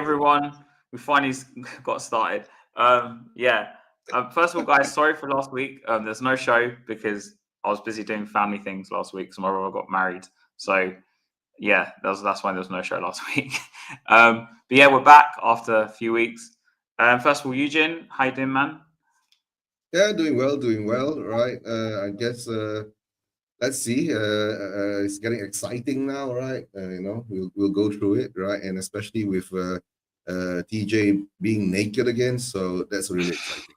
everyone. We finally got started. Yeah. First of all, guys, sorry for last week. There's no show because I was busy doing family things last week. So my brother got married. So yeah, that's why there was no show last week. But yeah, we're back after a few weeks. First of all, Eugene, how you doing, man? Yeah, doing well, right? I guess let's see. It's getting exciting now, right? We'll go through it, right? And especially with TJ being naked again, so that's really exciting.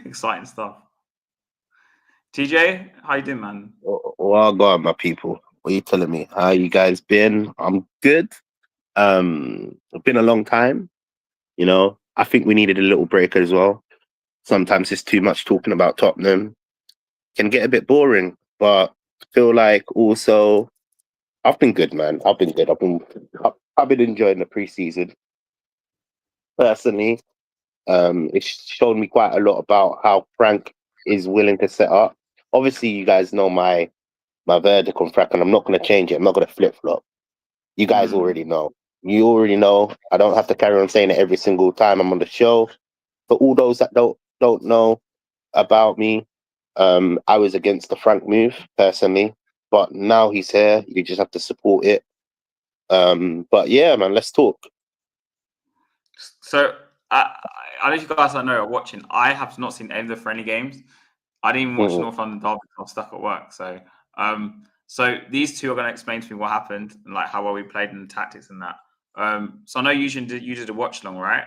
Exciting stuff. TJ, how you doing, man? Well, God, my people. What are you telling me? How you guys been? I'm good. It's been a long time. I think we needed a little break as well. Sometimes it's too much talking about Tottenham. Can get a bit boring, but I feel like also I've been good, man. I've been good. I've been enjoying the preseason personally. It's shown me quite a lot about how Frank is willing to set up. Obviously, you guys know my verdict on Frank, and I'm not going to change it. I'm not going to flip flop. You guys already know. You already know. I don't have to carry on saying it every single time I'm on the show. For all those that don't know about me, I was against the Frank move personally, but now he's here. You just have to support it. But yeah, man, let's talk. So I don't know if you guys don't know or watching. I have not seen any of the friendly games. I didn't even watch North London Derby. I was stuck at work. So these two are going to explain to me what happened and like how well we played and the tactics and that. So I know you did a watch along, right?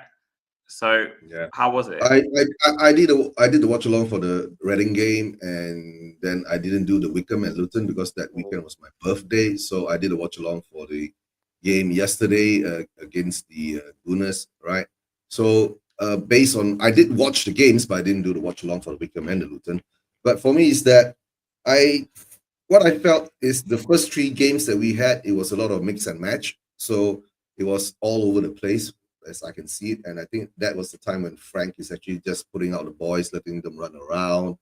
So Yeah, how was it? I did the watch along for the Reading game, and then I didn't do the Wickham and Luton because that weekend was my birthday. So I did a watch along for the game yesterday against the Gunners, right? So based on I did watch the games, but I didn't do the watch along for the Wickham and the Luton. But for me, is that I what I felt is the first three games that we had, it was a lot of mix and match. So it was all over the place as I can see it. And I think that was the time when Frank is actually just putting out the boys, letting them run around,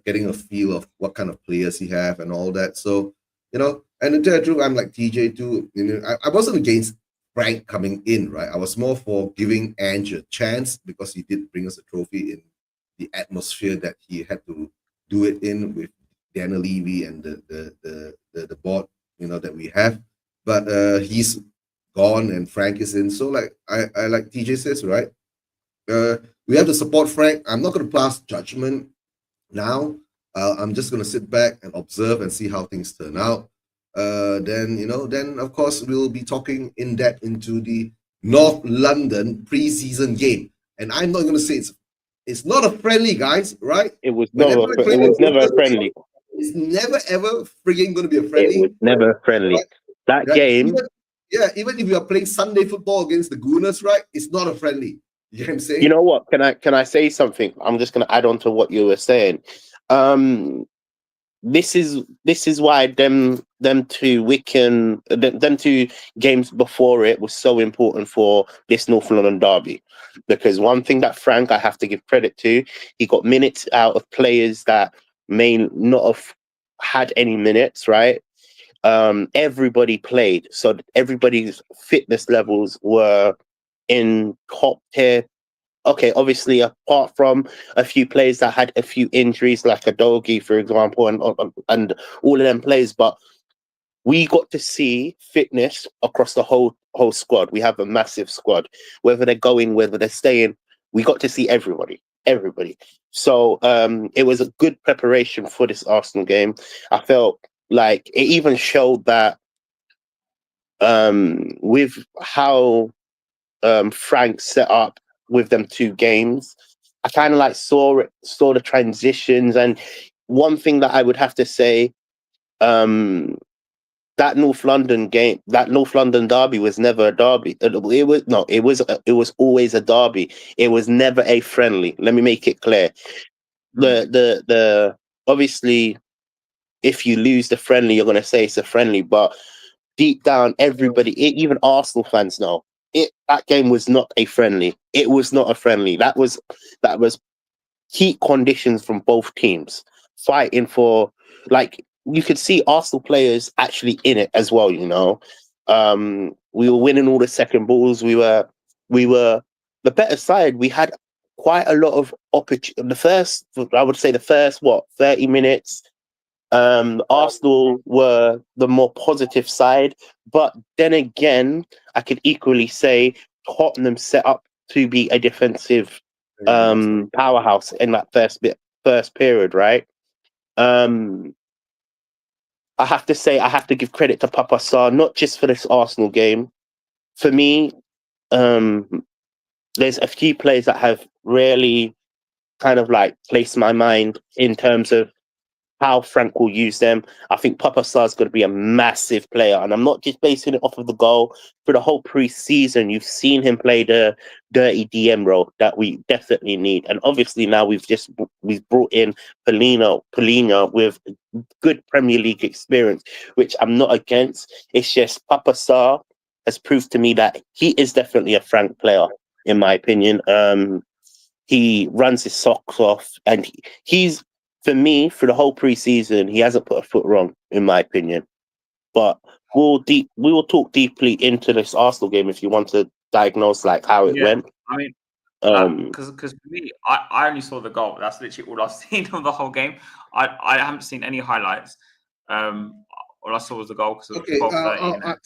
getting a feel of what kind of players he have and all that. So, and to tell the truth, I'm like TJ too. I wasn't against Frank coming in, right? I was more for giving Ange a chance because he did bring us a trophy in the atmosphere that he had to do it in with Daniel Levy and the board, that we have. But he's gone and Frank is in. So like I like TJ says, right? We have to support Frank. I'm not going to pass judgment now. I'm just going to sit back and observe and see how things turn out. Then of course we'll be talking in depth into the North London preseason game. And I'm not going to say it's not a friendly, guys, right? It was never a friendly. It's never ever frigging going to be a friendly. It was never friendly. Right? That game. Even if you are playing Sunday football against the Gunners, right? It's not a friendly. You know what I'm saying? You know what? Can I say something? I'm just gonna add on to what you were saying. This is why them two games before it was so important for this North London derby. Because one thing that Frank, I have to give credit to, he got minutes out of players that may not have had any minutes, right? Everybody played, so everybody's fitness levels were in top tier. Okay, obviously, apart from a few players that had a few injuries, like a Dogi, for example, and all of them players, but we got to see fitness across the whole squad. We have a massive squad. Whether they're going, whether they're staying, we got to see everybody. So it was a good preparation for this Arsenal game. I felt like it even showed that with how Frank set up with them two games, I kind of like saw the transitions. And one thing that I would have to say, that North London game, that North London derby was never a derby. It was always a derby. It was never a friendly. Let me make it clear. The obviously, if you lose the friendly, you're gonna say it's a friendly, but deep down, everybody, even Arsenal fans know that game was not a friendly. It was not a friendly. That was heat conditions from both teams fighting for, like, you could see Arsenal players actually in it as well, We were winning all the second balls. We were the better side. We had quite a lot of opportunity. I would say the first 30 minutes. Arsenal were the more positive side, but then again, I could equally say Tottenham set up to be a defensive powerhouse in that first period, right? I have to say, I have to give credit to Papa Sarr, not just for this Arsenal game. For me, there's a few players that have really kind of like placed my mind in terms of how Frank will use them. I think Papa Sarr's going to be a massive player, and I'm not just basing it off of the goal. For the whole pre-season, you've seen him play the dirty DM role that we definitely need, and obviously now we've brought in Palhinha with good Premier League experience, which I'm not against. It's just Papa Sarr has proved to me that he is definitely a Frank player, in my opinion. He runs his socks off, and he's, for me, for the whole pre-season, he hasn't put a foot wrong, in my opinion. But we will talk deeply into this Arsenal game if you want to diagnose like how it went. I mean, because for me, I only saw the goal. That's literally all I've seen of the whole game. I haven't seen any highlights. All I saw was the goal because it was 12:30.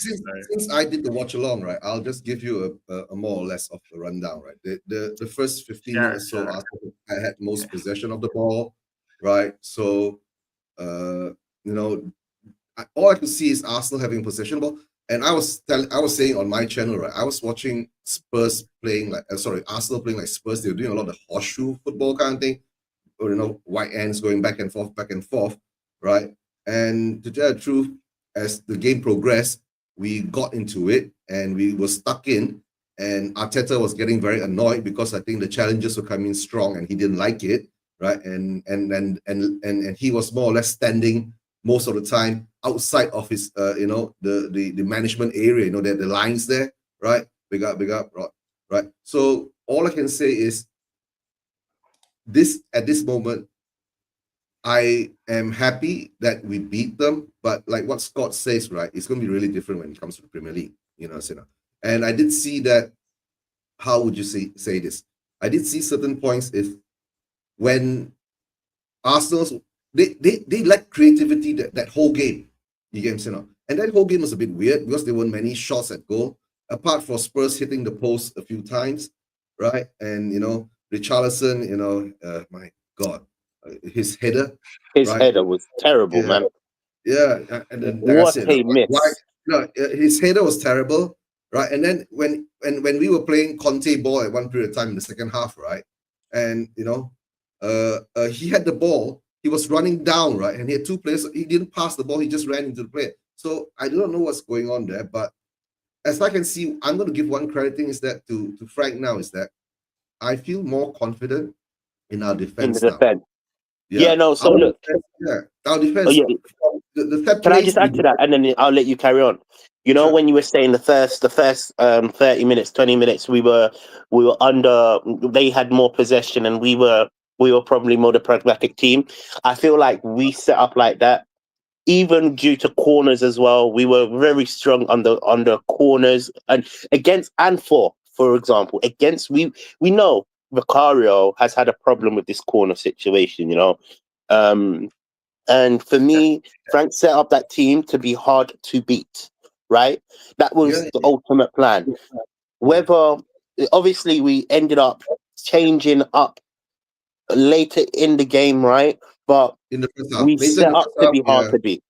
Since I did the watch along, right, I'll just give you a more or less of the rundown, right. The first 15 minutes, so Arsenal had most possession of the ball, right. So, all I could see is Arsenal having possession of the ball, and I was saying on my channel, right, I was watching Spurs playing like, Arsenal playing like Spurs. They were doing a lot of horseshoe football kind of thing, or white ends going back and forth, right. And to tell the truth, as the game progressed, we got into it and we were stuck in. And Arteta was getting very annoyed because I think the challenges were coming strong and he didn't like it, right? And he was more or less standing most of the time outside of his, the management area. The lines there, right? Big up, right? So all I can say is at this moment, I am happy that we beat them, but like what Scott says, right, it's going to be really different when it comes to the Premier League, And I did see that. How would you say this? I did see certain points when Arsenal's they lack creativity that whole game. You get what I'm saying? And that whole game was a bit weird because there weren't many shots at goal, apart from Spurs hitting the post a few times, right? And Richarlison, my God. His header. Header was terrible, man. Yeah, and then what a miss! His header was terrible, right? And then when we were playing Conte ball at one period of time in the second half, right? And he had the ball, he was running down, right? And he had two players. He didn't pass the ball; he just ran into the player. So I don't know what's going on there, but as I can see, I'm going to give one credit thing is that to Frank now is that I feel more confident in our defense now. Yeah, no. So look, our defense. Oh, yeah. Can I just add to that, and then I'll let you carry on? Sure. When you were saying the first 30 minutes, 20 minutes, we were under. They had more possession, and we were probably more the pragmatic team. I feel like we set up like that, even due to corners as well. We were very strong under corners and for example, we know Vicario has had a problem with this corner situation, and for me, Frank set up that team to be hard to beat, right? That was the ultimate plan. Whether, obviously, we ended up changing up later in the game, right? But in the first half, we set up to be hard to beat.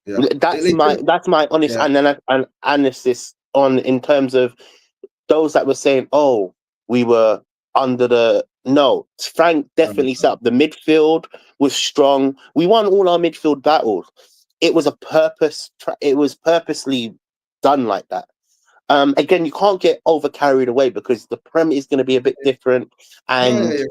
Yeah. That's my honest analysis in terms of those that were saying, "Oh, we were under the." No, Frank definitely set up. The midfield was strong. We won all our midfield battles. It was it was purposely done like that. Again, you can't get over carried away because the Prem is going to be a bit different, and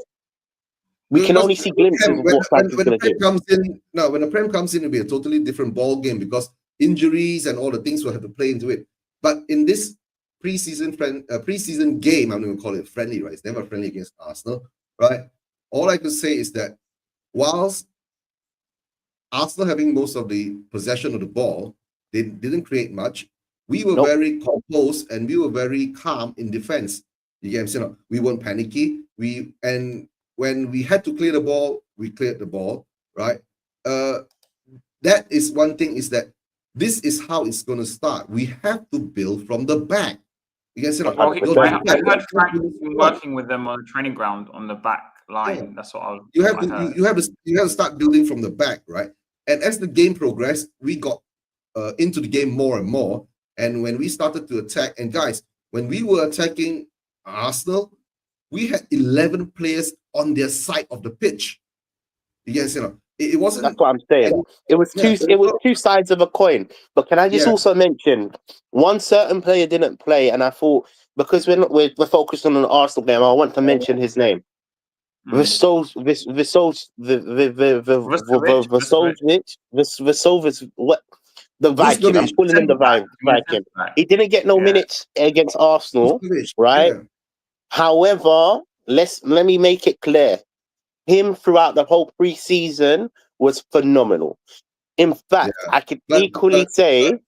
we can only see glimpses of what Frank is going to do. When the Prem comes in, it'll be a totally different ball game because injuries and all the things will have to play into it. But in this preseason game, I'm going to call it friendly, right? It's never friendly against Arsenal, right? All I could say is that whilst Arsenal having most of the possession of the ball, they didn't create much. We were very composed and we were very calm in defense. You get what I'm saying? We weren't panicky. And when we had to clear the ball, we cleared the ball, right? That is one thing, is that this is how it's going to start. We have to build from the back. You guys say, I heard Frank been working with them on the training ground on the back line. Yeah. That's what I was. You have to start building from the back, right? And as the game progressed, we got into the game more and more. And when we started to attack, and guys, when we were attacking Arsenal, we had 11 players on their side of the pitch. You guys, it wasn't. That's what I'm saying. It was two sides of a coin. But can I just also mention one certain player didn't play, and I thought, because we're focused on an Arsenal game, I want to mention his name. Vasovic, what? The Viking. I'm calling him the Viking. He didn't get no minutes against Arsenal, right? Yeah. However, let me make it clear. Him throughout the whole pre-season was phenomenal. In fact, I could equally say,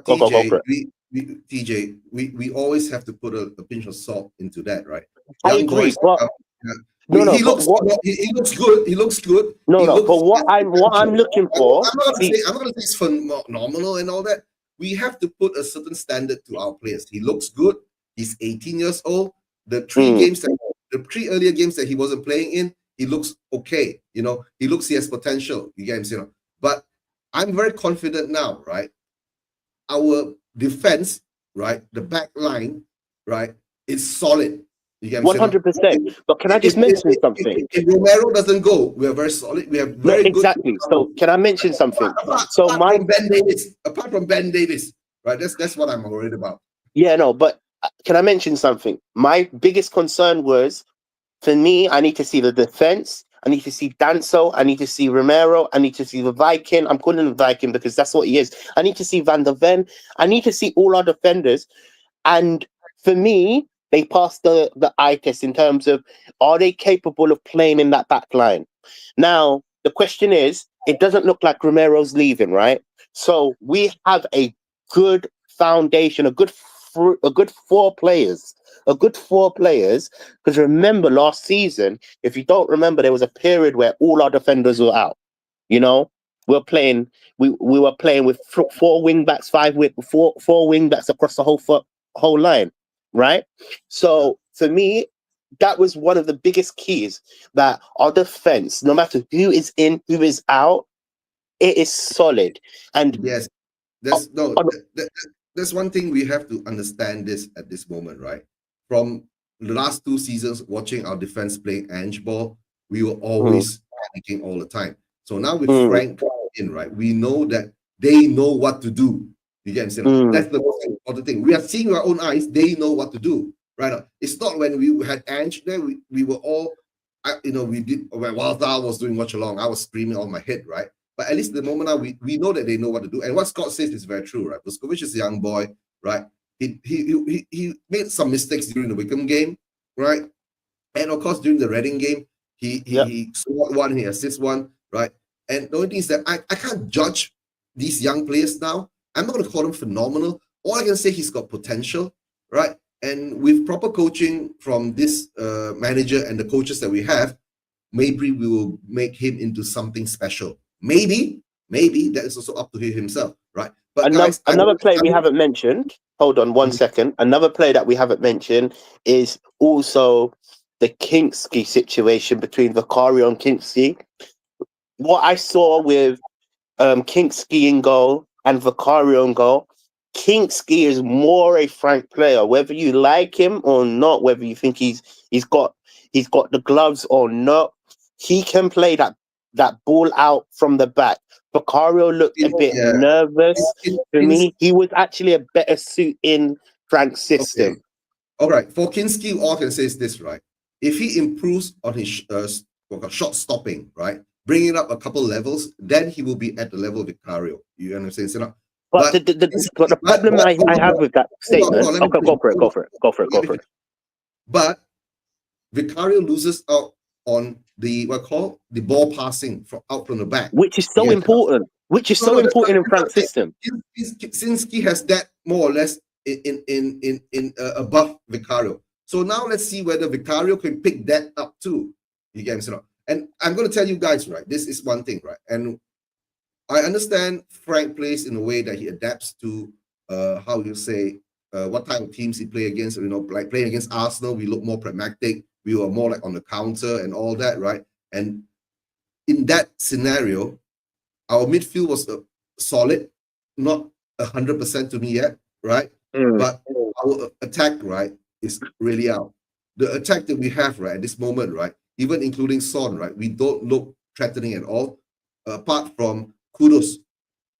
TJ, we always have to put a pinch of salt into that, right? I agree. He looks good. He looks good. But what I'm looking for, I'm not gonna say it's phenomenal and all that. We have to put a certain standard to our players. He looks good. He's 18 years old. The three earlier games that he wasn't playing in, he looks okay. He has potential. You get him, But I'm very confident now, right? Our defense, right, the back line, right, is solid. 100%. But can I just mention something? If Romero doesn't go, we are very solid. We have very exactly. Good. So can I mention something? Apart from Ben Davis, right? That's what I'm worried about. Yeah, no, but can I mention something? My biggest concern was, for me, I need to see the defense. I need to see Danso. I need to see Romero. I need to see the Viking. I'm calling him Viking because that's what he is. I need to see Van der Ven. I need to see all our defenders. And for me, they passed the eye test in terms of, are they capable of playing in that back line? Now, the question is, it doesn't look like Romero's leaving, right? So we have a good foundation, a good four players. Because remember, last season, if you don't remember, there was a period where all our defenders were out. We were playing with four wing backs, four wing backs across the whole line. Right. So for me, that was one of the biggest keys, that our defense, no matter who is in, who is out, it is solid. And yes, that's one thing we have to understand this at this moment, right? From the last 2 seasons, watching our defense playing Ange ball, we were always panicking all the time. So now with Frank in, right, we know that they know what to do. You get what I'm saying? That's the most important thing. We are seeing with our own eyes. They know what to do, right? It's not when we had Ange there. We were all, we did. When Wildal was doing watch along, I was screaming on my head, right? But at least the moment now, we know that they know what to do. And what Scott says is very true, right? Vuskovic is a young boy, right? He made some mistakes during the Wickham game, right? And of course during the Reading game, he scored one, he assists one, right? And the only thing is that I can't judge these young players now. I'm not going to call him phenomenal. All I can say, he's got potential, right? And with proper coaching from this manager and the coaches that we have, maybe we will make him into something special. Maybe that is also up to him himself, right? But another player we haven't mentioned. Hold on 1 second. Another player that we haven't mentioned is also the Kinski situation between Vicario and Kinski. What I saw with Kinski in goal and Vicario in goal, Kinski is more a frank player, whether you like him or not, whether you think he's got the gloves or not. He can play that ball out from the back. Vicario looked a bit nervous. For me, he was actually a better suit in Frank's system. Okay. All right. For Kinski, all I can say is this, right? If he improves on his shot stopping, right, bringing up a couple levels, then he will be at the level of Vicario. You understand? So but the problem I have with that statement. Go for it. But Vicario loses out on the the ball passing out from the back, which is so important. which is so important in Frank's system. Sinski has that more or less in above Vicario. So now let's see whether Vicario can pick that up too. You get me? And I'm going to tell you guys, right? This is one thing, right? And I understand Frank plays in a way that he adapts to how you say what type of teams he play against. You know, like playing against Arsenal, we look more pragmatic. We were more like on the counter and all that, right? And in that scenario, our midfield was solid, not 100% to me yet, right? But our attack, right, is really out. The attack that we have, right, at this moment, right, even including Son, right, we don't look threatening at all, apart from Kudos,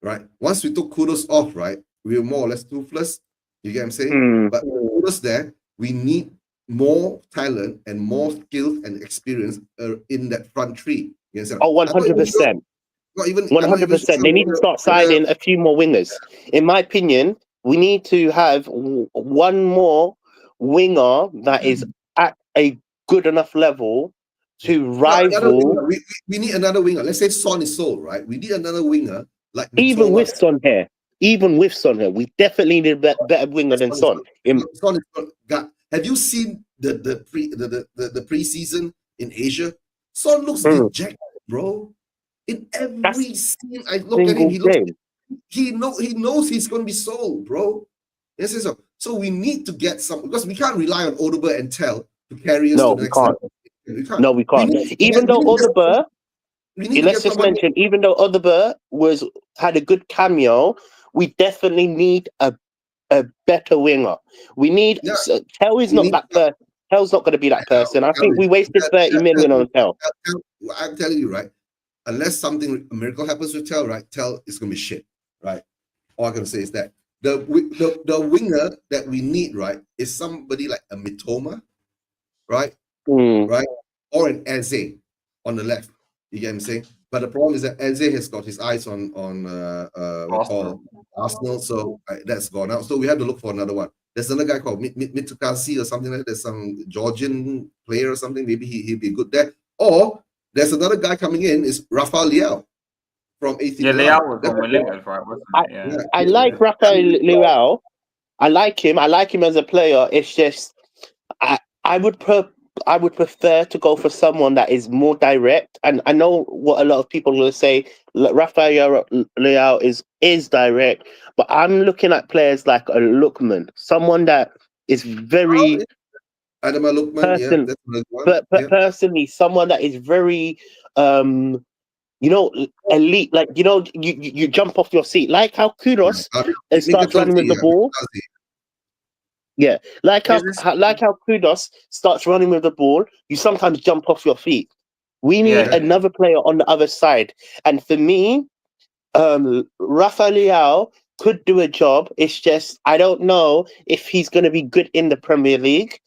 right? Once we took Kudos off, right, we were more or less toothless. You get what I'm saying? But Kudos there, we need more talent and more skills and experience in that front three. You know, 100%. Not even 100%. They need to start signing a few more wingers. In my opinion, we need to have one more winger that is at a good enough level to rival. We need another winger. Let's say Son is sold, right? We need another winger like even with Son here. We definitely need a better winger than Son. Son have you seen the preseason in Asia? Son looks dejected, bro. In every scene I look at him, he knows he's going to be sold, bro. Yes, so we need to get some, because we can't rely on Odegaard and Tell to carry us to the next level. No, we can't. Even though Odegaard, let's just mention, even though Odegaard had a good cameo, we definitely need a better winger. We need Tell is not that person. Tell's not going to be that person. I think we wasted 30 million on Tell. I'm telling you, right? Unless a miracle happens with Tell, right? Tell is going to be shit, right? All I'm going to say is that the winger that we need, right, is somebody like a Mitoma, right? Right? Or an Eze on the left. You get what I'm saying? But the problem is that Eze has got his eyes on Arsenal, so that's gone out. So we have to look for another one. There's another guy called Mitsukasi or something like that. There's some Georgian player or something. Maybe he'd be good there. Or there's another guy coming in, is Rafael Leao from AC Milan. Yeah, Leao was on Williams, right? Wasn't it? I like Rafael Leao. I like him. I like him as a player. It's just I would prefer to go for someone that is more direct. And I know what a lot of people will say. Rafael Leao is direct, but I'm looking at players like a Lookman, someone that is very. Adam Lookman, personally, someone that is very, elite. Like you jump off your seat, like how Kudos starts running with the ball. Yeah, like how Kudos starts running with the ball, you sometimes jump off your feet. We need another player on the other side, and for me, Rafael Leao could do a job. It's just I don't know if he's going to be good in the Premier League.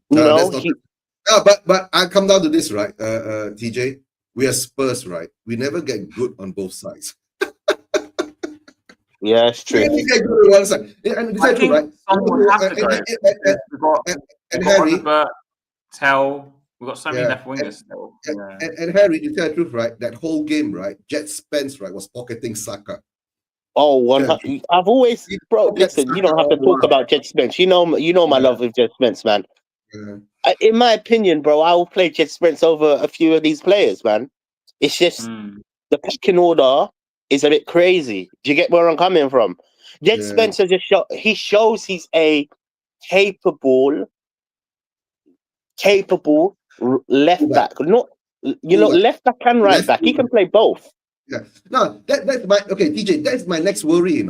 But I come down to this, right, TJ. We are Spurs, right? We never get good on both sides. Yeah, it's true. We only get good on one side, and I think right? someone have to go. We've got Odegaard, Tell. We've got so many left wingers still. And Harry, to tell the truth, right? That whole game, right? Jet Spence, right, was pocketing Saka. Oh, I've always, bro. Listen, you don't have to talk about Jet Spence. You know my love with Jet Spence, man. In my opinion, bro, I will play Jet Spence over a few of these players, man. It's just the pecking order is a bit crazy. Do you get where I'm coming from? Jet Spencer shows he's a capable left back. Not left back and right back. He can play both. Yeah. No, that's my TJ. That's my next worry.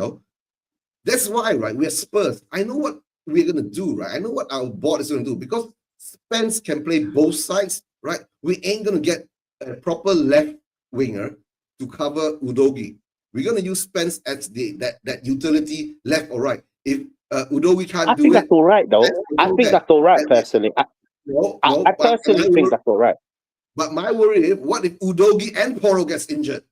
That's why, right? We're Spurs. I know what we're gonna do, right? I know what our board is gonna do, because Spence can play both sides, right? We ain't gonna get a proper left winger to cover Udogie. We're gonna use Spence as that utility left or right. If Udogie can't do it, I think that's all right, though. I think that's all right, personally. I personally think that's all right. But my worry is, what if Udogie and Porro gets injured?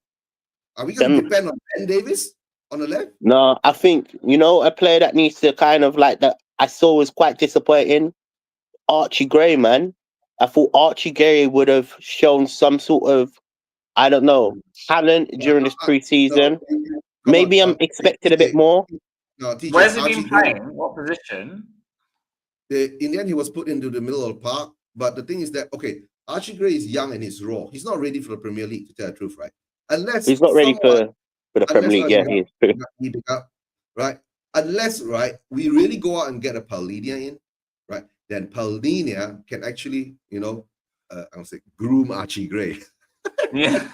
Are we going to depend on Ben Davies on the left? No, I think, a player that needs to kind of like that I saw was quite disappointing. Archie Gray, man. I thought Archie Gray would have shown some sort of I don't know, talent during this preseason. No, come on, Maybe I'm expecting a bit TJ. more. No, TJ. Where's he Archie been Gray. playing? What position? In the end, he was put into the middle of the park. But the thing is that, okay, Archie Gray is young and he's raw. He's not ready for the Premier League, to tell the truth, right? Unless He's not ready someone, for the Premier League. Yeah, he is. he pick up, right? Unless, right, we really go out and get a Palhinha in, right? Then Palhinha can actually, I would say, groom Archie Gray. Yeah.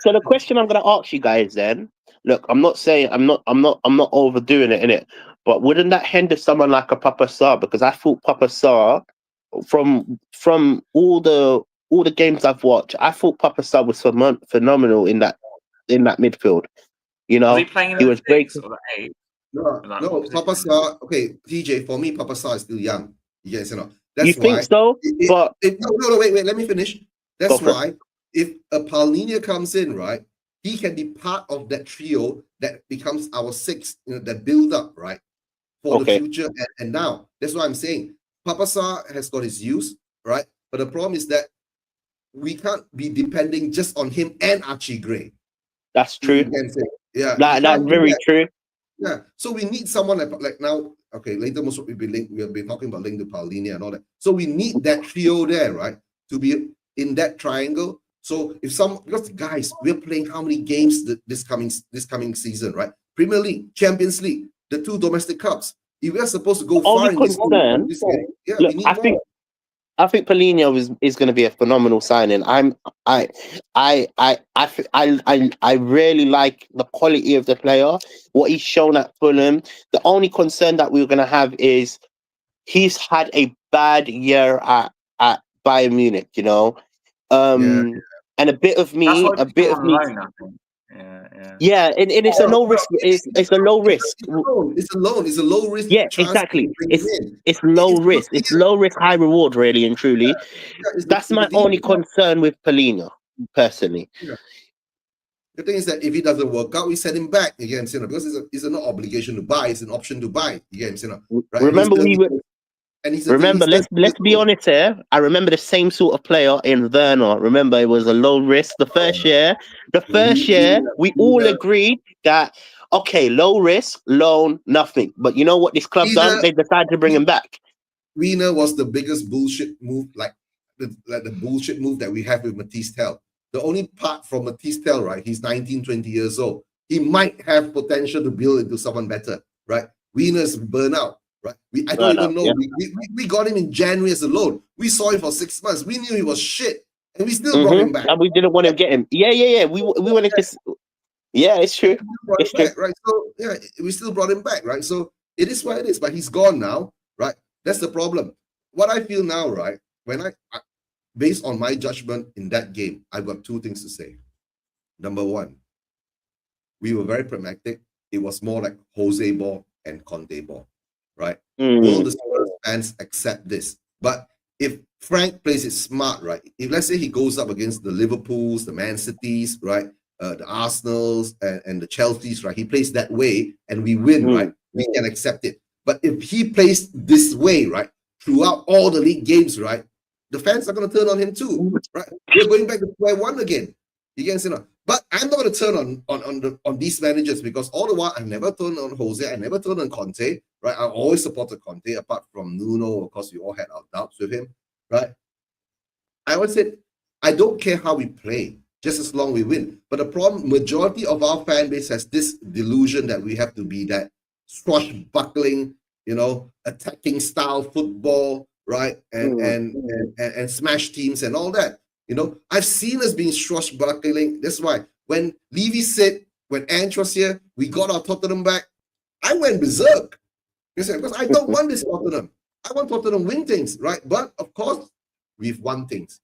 So the question I'm going to ask you guys then, look, I'm not saying I'm not overdoing it in it, but wouldn't that hinder someone like a Papa Sarr? Because I thought Papa Sarr, from all the games I've watched, I thought Papa Sarr was phenomenal in that midfield. Was he playing in he the was great. 6 or the 8? No, Papa Sarr. Okay, TJ. For me, Papa Sarr is still young. Yes, That's You think so? But no, wait. Let me finish. That's why if a Palhinha comes in, right, he can be part of that trio that becomes our sixth, that build up, right, for the future. And now, that's what I'm saying. Papa Sarr has got his use, right? But the problem is that we can't be depending just on him and Archie Gray. That's true. Yeah, that's very true. Yeah, so we need someone like now. Okay, later most we've been talking about Link to Palhinha and all that. So we need that trio there, right, to be in that triangle. So because guys, we're playing how many games this coming season, right? Premier League, Champions League, the 2 domestic cups. If we're supposed to go far in this game, we need more. I think Palhinha is going to be a phenomenal signing. I really like the quality of the player, what he's shown at Fulham. The only concern that we're going to have is he's had a bad year at Bayern Munich, and a bit of me. Loan, I think. Yeah, and it's a low risk. It's a low risk. It's a low risk. Yeah, exactly. It's low risk. It's low risk, high reward, really and truly. That's my only concern with Palhinha, personally. Yeah. The thing is that if he doesn't work out, we send him back again, because it's an obligation to buy. It's an option to buy again, right? Remember let's be honest here. I remember the same sort of player in Werner. Remember, it was a low risk the first year. We all agreed that low risk, loan, nothing. But you know what this club done? They decided to bring him back. Werner was the biggest bullshit move, like the bullshit move that we have with Matisse Tel. The only part from Matisse Tel, right? He's 19, 20 years old. He might have potential to build into someone better, right? Werner's burnout. Right? I don't even know. Yeah. We got him in January as a loan. We saw him for 6 months. We knew he was shit, and we still brought him back. And we didn't want to get him. Yeah. We wanted to. Yeah, it's true. It's true. Right. So yeah, we still brought him back. Right. So it is what it is. But he's gone now. Right. That's the problem. What I feel now, right? When I based on my judgment in that game, I've got 2 things to say. Number 1, we were very pragmatic. It was more like Jose ball and Conte ball. Right? Will the Spurs fans accept this? But if Frank plays it smart, right? If let's say he goes up against the Liverpools, the Man Cities, right? The Arsenals and the Chelseas, right? He plays that way and we win, right? We can accept it. But if he plays this way, right, throughout all the league games, right, the fans are going to turn on him too, right? We're going back to square one again. You can see now. But I'm not going to turn on these managers, because all the while I never turned on Jose, I never turned on Conte, right? I always supported Conte, apart from Nuno. Of course, we all had our doubts with him, right? I always said, I don't care how we play, just as long we win. But the problem, majority of our fan base has this delusion that we have to be that swashbuckling, attacking style football, right? And smash teams and all that. I've seen us being swashbuckling. That's why when Levy said, when Ange was here, we got our Tottenham back, I went berserk. Because I don't want this Tottenham. I want Tottenham to win things, right? But of course, we've won things.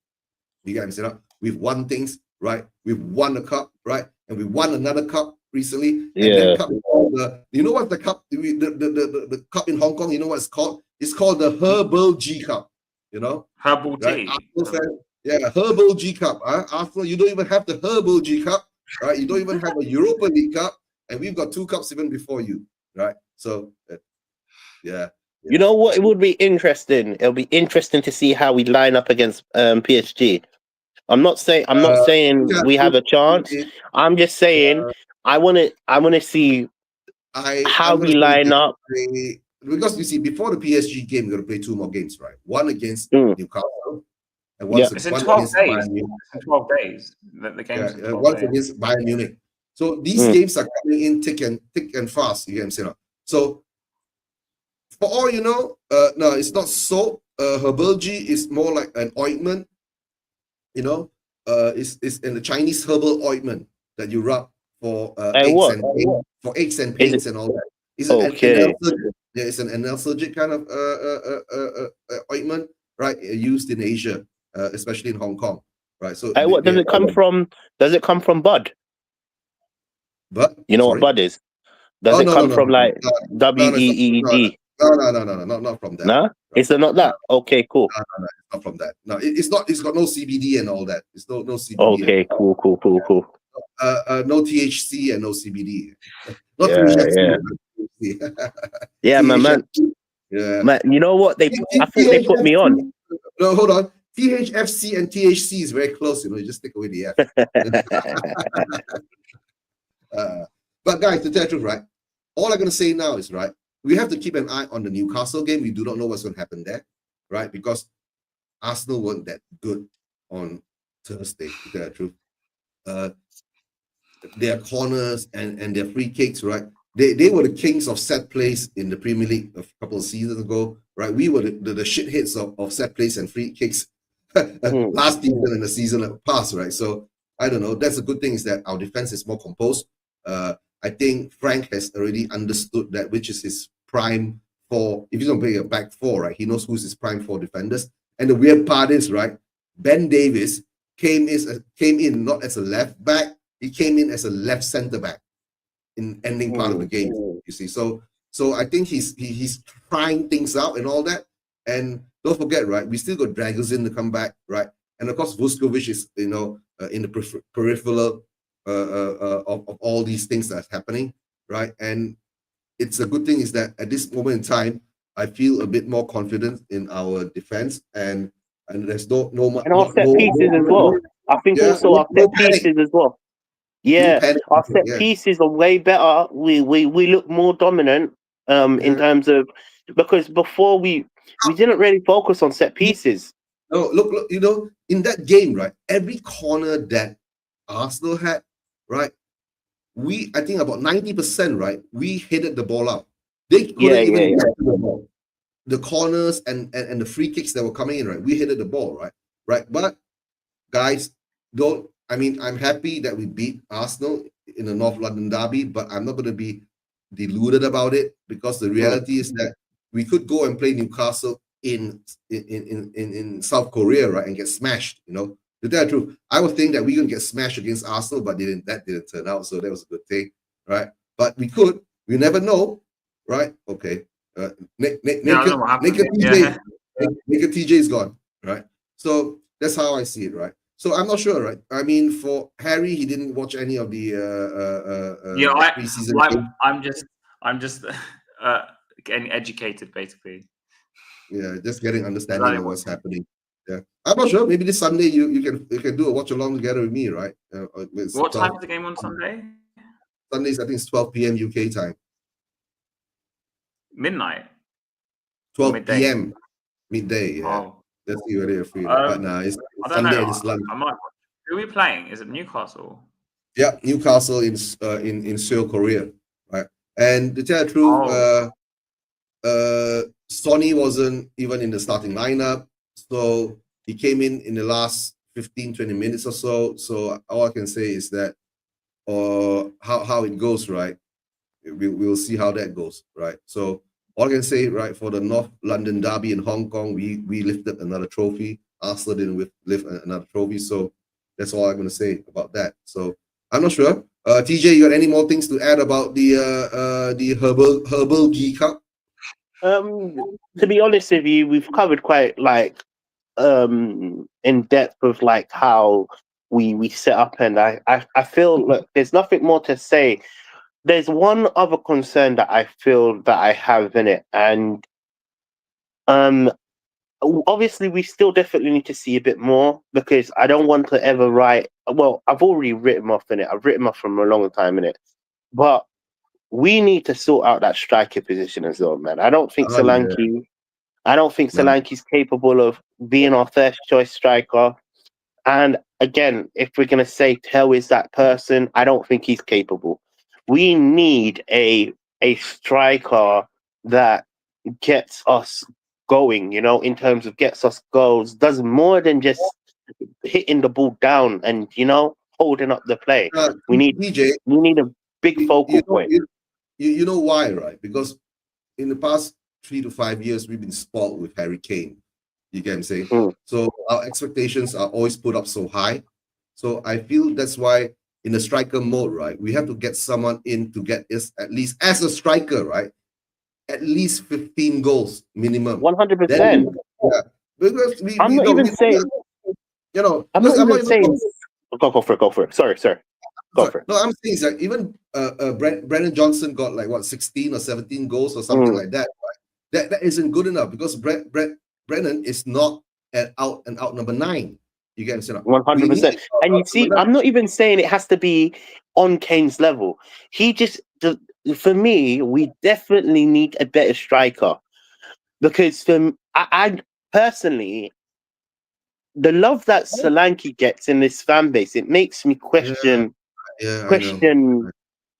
You guys, we've won things, right? We've won a cup, right? And we won another cup recently. And that cup is called you know what the cup, the cup in Hong Kong, you know what it's called? It's called the Herbal G Cup, Herbal G. Right? Yeah, Herbal G Cup. Arsenal, you don't even have the Herbal G Cup, right? You don't even have a Europa League Cup, and we've got 2 cups even before you, right? So, yeah. You know what? It would be interesting. It'll be interesting to see how we line up against PSG. I'm not saying we have a chance. I'm just saying I want to see how I'm we gonna line up. because you see, before the PSG game, we're gonna play 2 more games, right? One against Mm. Newcastle, and Yeah. It's in one 12 against days. Bayern Munich. It's in 12 days. The game's in 12 Once days. against Bayern Munich. So these games are coming in thick and fast. You get what I'm saying? So for all you know, no, it's not soap. Herbal-G is more like an ointment. You know, it's in the Chinese herbal ointment that you rub for aches and pains, and all that. It's it's an analgesic kind of ointment, right? Used in Asia, especially in Hong Kong, right? So What does it come from? Does it come from bud? But you know what bud is? Does it come from like WEED? No, not from that. No, it's not that. Okay, cool. No, it's not from that. No, it's not. It's got no CBD and all that. It's no CBD. Okay, cool. No THC and no CBD. Not Yeah, man. Yeah, man. You know what? I thought they put me on. No, hold on. THFC and THC is very close. You know, you just take away the F. But guys, to tell the truth, right? All I'm gonna say now is right. We have to keep an eye on the Newcastle game. We do not know what's going to happen there, right? Because Arsenal weren't that good on Thursday, to tell the truth. Their corners and their free kicks, right? They were the kings of set plays in the Premier League a couple of seasons ago, right? We were the shitheads of set plays and free kicks last season and the season past, right? So I don't know. That's a good thing is that our defense is more composed. I think Frank has already understood that, which is his prime 4. If he's going to play a back 4, right, he knows who's his prime 4 defenders. And the weird part is, right, Ben Davies came in not as a left back, he came in as a left centre back in ending part of the game. You see, so I think he's trying things out and all that. And don't forget, right, we still got Dragosin to come back, right, and of course Vuskovic is in the peripheral. Of all these things that's happening, right? And it's a good thing is that at this moment in time, I feel a bit more confident in our defense, and there's no our set pieces as well. I think also our set pieces as well. Yeah, our set pieces are way better. We look more dominant in terms of, because before we didn't really focus on set pieces. No, look, you know, in that game, right? Every corner that Arsenal had, right? I think about 90%, right? We headed the ball out. They couldn't even get to the ball. The corners and the free kicks that were coming in, right? We headed the ball, right? But guys, I'm happy that we beat Arsenal in the North London derby, but I'm not going to be deluded about it, because the reality is that we could go and play Newcastle in South Korea, right, and get smashed, you know. To tell the truth, I was thinking that we're gonna get smashed against Arsenal, but that didn't turn out, so that was a good thing, right? But we never know, right? Okay. Naked TJ is gone, right? So that's how I see it, right? So I'm not sure, right? I mean, for Harry, he didn't watch any of the preseason game. I'm just getting educated, basically. Yeah, just getting understanding of what's happening. Yeah, I'm not sure. Maybe this Sunday you can do a watch along together with me, right? What time is the game on Sunday? Sundays, I think it's 12 p.m. UK time. Midnight. 12 p.m. midday. Yeah. Oh. Let's see whether you're free. But no, it's Sunday. It's lunch. Who are we playing? Is it Newcastle? Yeah, Newcastle in Seoul, Korea, right? And to tell the truth, Sonny wasn't even in the starting lineup. So he came in the last 15-20 minutes or so. So all I can say is that how it goes, right? We'll see how that goes, right? So all I can say, right, for the North London derby in Hong Kong, we lifted another trophy. Arsenal didn't lift another trophy. So that's all I'm going to say about that. So I'm not sure. TJ, you got any more things to add about the Herbal-G Cup? To be honest with you, we've covered quite in depth of like how we set up, and I feel like there's nothing more to say. There's one other concern that I feel that I have in it, and obviously we still definitely need to see a bit more, because I don't want to ever write. Well, I've already written him off in it. I've written him off from a long time in it, but we need to sort out that striker position as well, man. I don't think Oh, yeah. Solanke. I don't think No. Solanke's capable of being our first choice striker. And again, if we're gonna say Tell is that person, I don't think he's capable. We need a striker that gets us going, you know, in terms of gets us goals, does more than just hitting the ball down and, you know, holding up the play. We need DJ, a big focal point. You know why, right? Because in the past 3 to 5 years, we've been spoiled with Harry Kane. You get what I'm saying? Mm. So our expectations are always put up so high. So I feel that's why in the striker mode, right, we have to get someone in to get us at least as a striker, right, at least 15 goals minimum. 100%. Yeah, because we I'm not don't, even saying. you know, I'm not even saying. Go for it. Sorry. Go for it. No, I'm saying is that even Brennan Johnson got like what 16 or 17 goals or something like that. Right? That isn't good enough because Brennan is not an out and out number 9. You get what I'm saying? 100%. And you see, I'm not even saying it has to be on Kane's level. For me, we definitely need a better striker, because I personally, the love that Solanke gets in this fan base, it makes me question.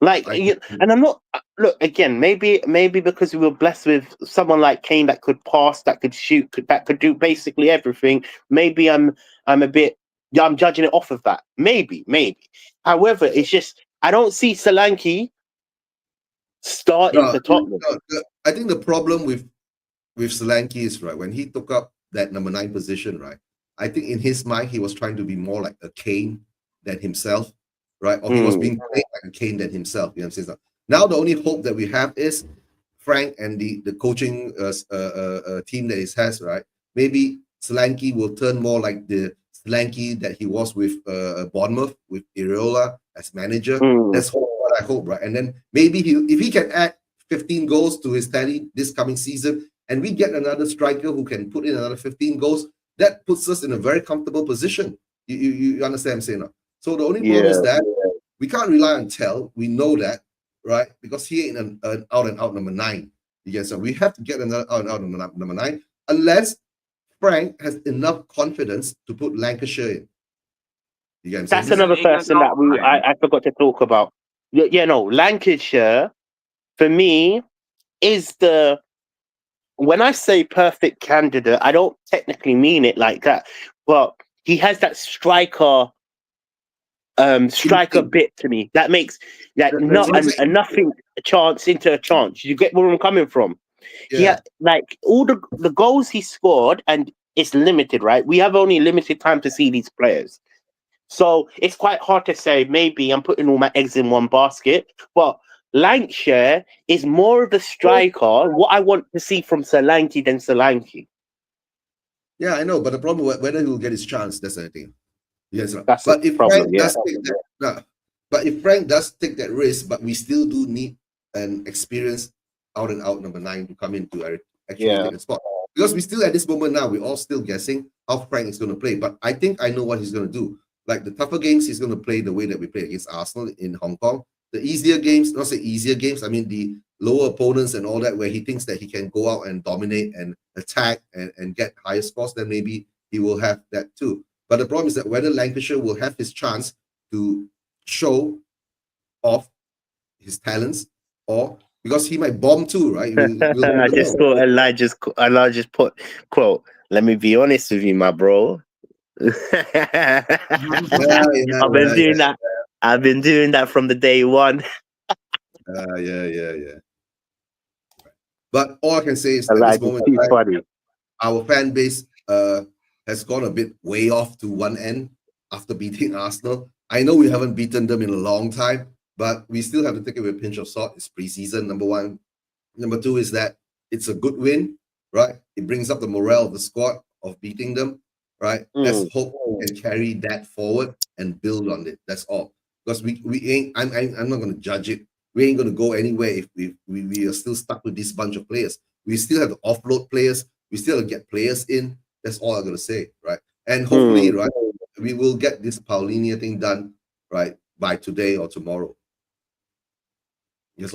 Like, and I'm not. Look again. Maybe because we were blessed with someone like Kane that could pass, that could shoot, that could do basically everything. Maybe I'm judging it off of that. Maybe. However, it's just I don't see Solanke starting for Tottenham. I think the problem with Solanke is, right, when he took up that number 9 position, right, I think in his mind he was trying to be more like a Kane than himself, right? Or he was being played like a Kane than himself. You know what I'm saying? Now the only hope that we have is Frank and the coaching team that he has, right? Maybe Solanke will turn more like the Solanke that he was with Bournemouth, with Iraola as manager. That's what I hope, right? And then maybe if he can add 15 goals to his tally this coming season, and we get another striker who can put in another 15 goals, that puts us in a very comfortable position. You understand what I'm saying? So the only problem is that we can't rely on Tell. We know that, right? Because he ain't an out and out number 9. So we have to get another out and out number 9, unless Frank has enough confidence to put Lancashire in. That's another person that I forgot to talk about. No, Lancashire for me is when I say perfect candidate, I don't technically mean it like that, but he has that striker bit to me that makes a nothing chance into a chance. You get where I'm coming from? Yeah, like all the goals he scored, and it's limited, right? We have only limited time to see these players, so it's quite hard to say. Maybe I'm putting all my eggs in one basket, but Lancashire is more of a striker. What I want to see from Solanke than Solanke. Yeah, I know, but the problem whether he will get his chance, that's the thing. Yes, that's but if problem, if Frank does take that risk, but we still do need an experienced out and out number 9 to come in to actually take the spot. Because we still at this moment now, we're all still guessing how Frank is going to play. But I think I know what he's going to do. Like the tougher games, he's going to play the way that we played against Arsenal in Hong Kong. The easier games, not say easier games, I mean the lower opponents and all that, where he thinks that he can go out and dominate and attack and get higher scores, then maybe he will have that too. But the problem is that whether Lancashire will have his chance to show off his talents, or because he might bomb too, right? I just thought Elijah's put quote, "Let me be honest with you, my bro." I've been doing that from the day one. Yeah. But all I can say is Elijah, at this moment, our fan base has gone a bit way off to one end after beating Arsenal. I know we haven't beaten them in a long time, but we still have to take it with a pinch of salt. It's preseason, number 1. Number 2 is that it's a good win, right? It brings up the morale of the squad of beating them, right? Let's hope we can carry that forward and build on it. That's all. Because we ain't. I'm not going to judge it. We ain't going to go anywhere if we are still stuck with this bunch of players. We still have to offload players. We still get players in. That's all I'm gonna say, right? And hopefully, right, we will get this Palhinha thing done, right, by today or tomorrow.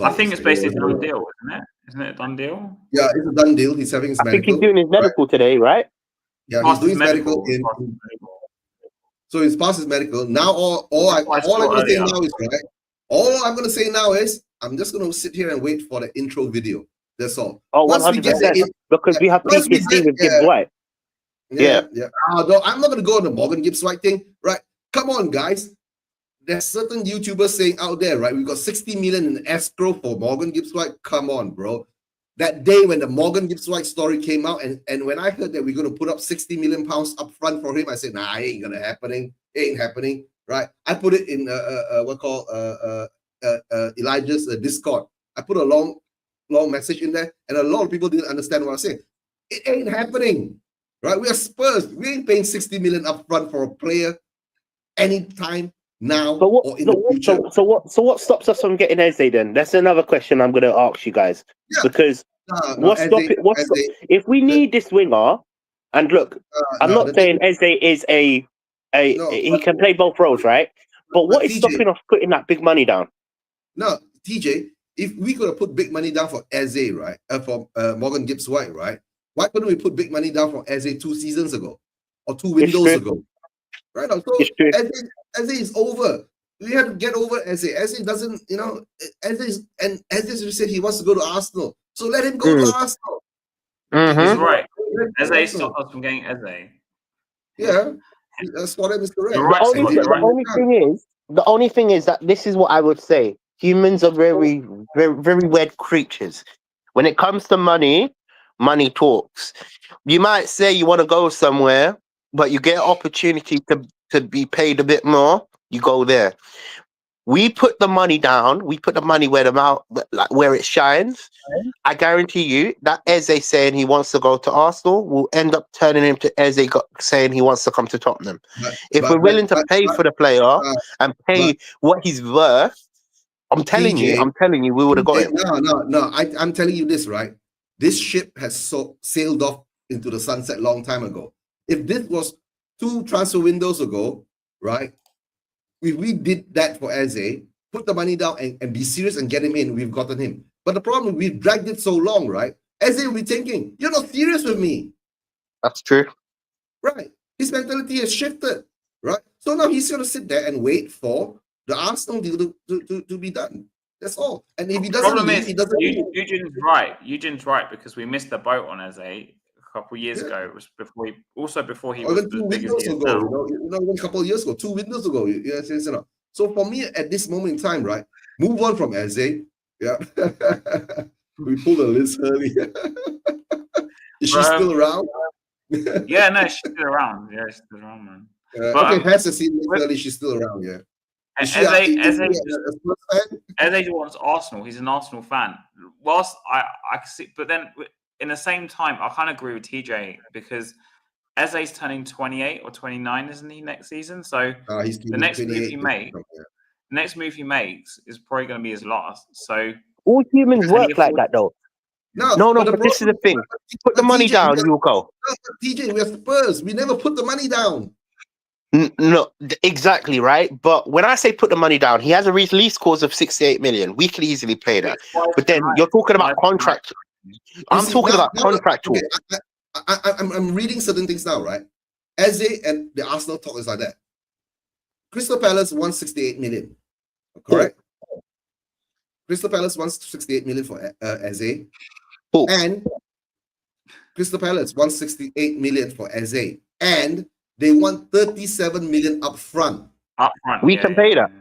I think it's basically a done deal, isn't it? Isn't it a done deal? Yeah, it's a done deal. He's having his medical. I think he's doing his medical today, right? Yeah, he's doing his medical. So he's passed his medical. Now all I'm gonna say now is right. All I'm gonna say now is I'm just gonna sit here and wait for the intro video. That's all. Oh, 100%. Because we have PTSD with Gibbs White. Yeah. I'm not gonna go on the Morgan Gibbs White thing, right? Come on, guys. There's certain YouTubers saying out there, right? We've got 60 million in escrow for Morgan Gibbs White. Come on, bro. That day when the Morgan Gibbs White story came out, and when I heard that we're gonna put up 60 million pounds up front for him, I said, nah, it ain't gonna happening. It ain't happening, right? I put it in Elijah's Discord. I put a long message in there, and a lot of people didn't understand what I was saying. It ain't happening, right? We are Spurs. We ain't paying 60 million up front for a player anytime now or in the future. So what stops us from getting Eze then? That's another question I'm going to ask you guys. Yeah. Because if we need this winger, and look, I'm not saying Eze is he can play both roles, right? But what is TJ, stopping us putting that big money down? No, TJ, if we could have put big money down for Eze, right, for Morgan Gibbs White, right, why couldn't we put big money down for Eze 2 seasons ago or 2 windows ago? Right now, so Eze is over. We have to get over Eze. Eze doesn't, Eze said he wants to go to Arsenal, so let him go to Arsenal. He's right. Eze stopped us from getting Eze. Yeah, that's what is correct. The only thing is that this is what I would say. Humans are very, very, very weird creatures. When it comes to money, money talks. You might say you want to go somewhere, but you get an opportunity to be paid a bit more, you go there. We put the money down. We put the money where it shines. I guarantee you that Eze saying he wants to go to Arsenal will end up turning him to Eze saying he wants to come to Tottenham. If we're willing to pay for the player and pay what he's worth, I'm telling you, we would have got him. No. I'm telling you this, right? This ship has sailed off into the sunset long time ago. If this was 2 transfer windows ago, right? If we did that for Eze, put the money down and be serious and get him in, we've gotten him. But the problem, we've dragged it so long, right? Eze will be thinking, you're not serious with me. That's true. Right. His mentality has shifted, right? So now he's going to sit there and wait for the Arsenal deal to be done. That's all. And if he doesn't leave, he doesn't leave. Eugene's right. Eugene's right, because we missed the boat on Eze a couple of years ago. It was before he was as big as he is now. A couple of years ago, 2 windows ago. Yes. So for me, at this moment in time, right, move on from Eze. Yeah. We pulled a list early. Is she still around? Yeah, no, she's still around. Yeah, she's still around, man. Okay, has to see early. She's still around. Yeah. And Eze wants Arsenal. He's an Arsenal fan. Whilst I can see, but then in the same time, I kind of agree with TJ, because Eze's turning 28 or 29, isn't he, next season? So the next move he makes is probably going to be his last. So all humans work like that, though. No, but this is the thing. Put the money down, you'll go. TJ, we're Spurs. We never put the money down. No, exactly, right? But when I say put the money down, he has a release clause of 68 million. We could easily play that. But then you're talking about contract. I'm talking about contractual. I'm reading certain things now, right? Eze and the Arsenal talk is like that. Crystal Palace wants 68 million. Correct? Crystal Palace wants 68 million for Eze. And Crystal Palace wants 68 million for Eze. And they want 37 million up front. We can pay that.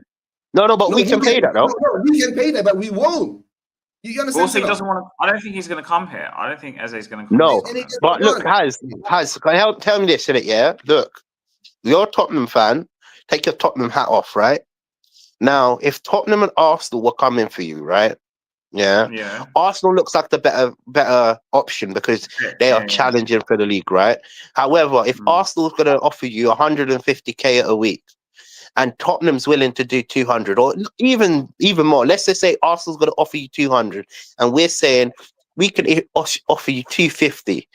No, but we can pay that, though. No, we can pay that, but we won't. You understand? Also, he doesn't want to. I don't think he's going to come here. I don't think Eze's going to come. No, but look, Has, tell me this, innit? Yeah, look, you're a Tottenham fan. Take your Tottenham hat off, right? Now, if Tottenham and Arsenal were coming for you, right? Yeah. Arsenal looks like the better option because they are challenging for the league, right? However, if Arsenal's going to offer you 150k a week, and Tottenham's willing to do 200 or even more, let's just say Arsenal's going to offer you 200, and we're saying we can offer you 250.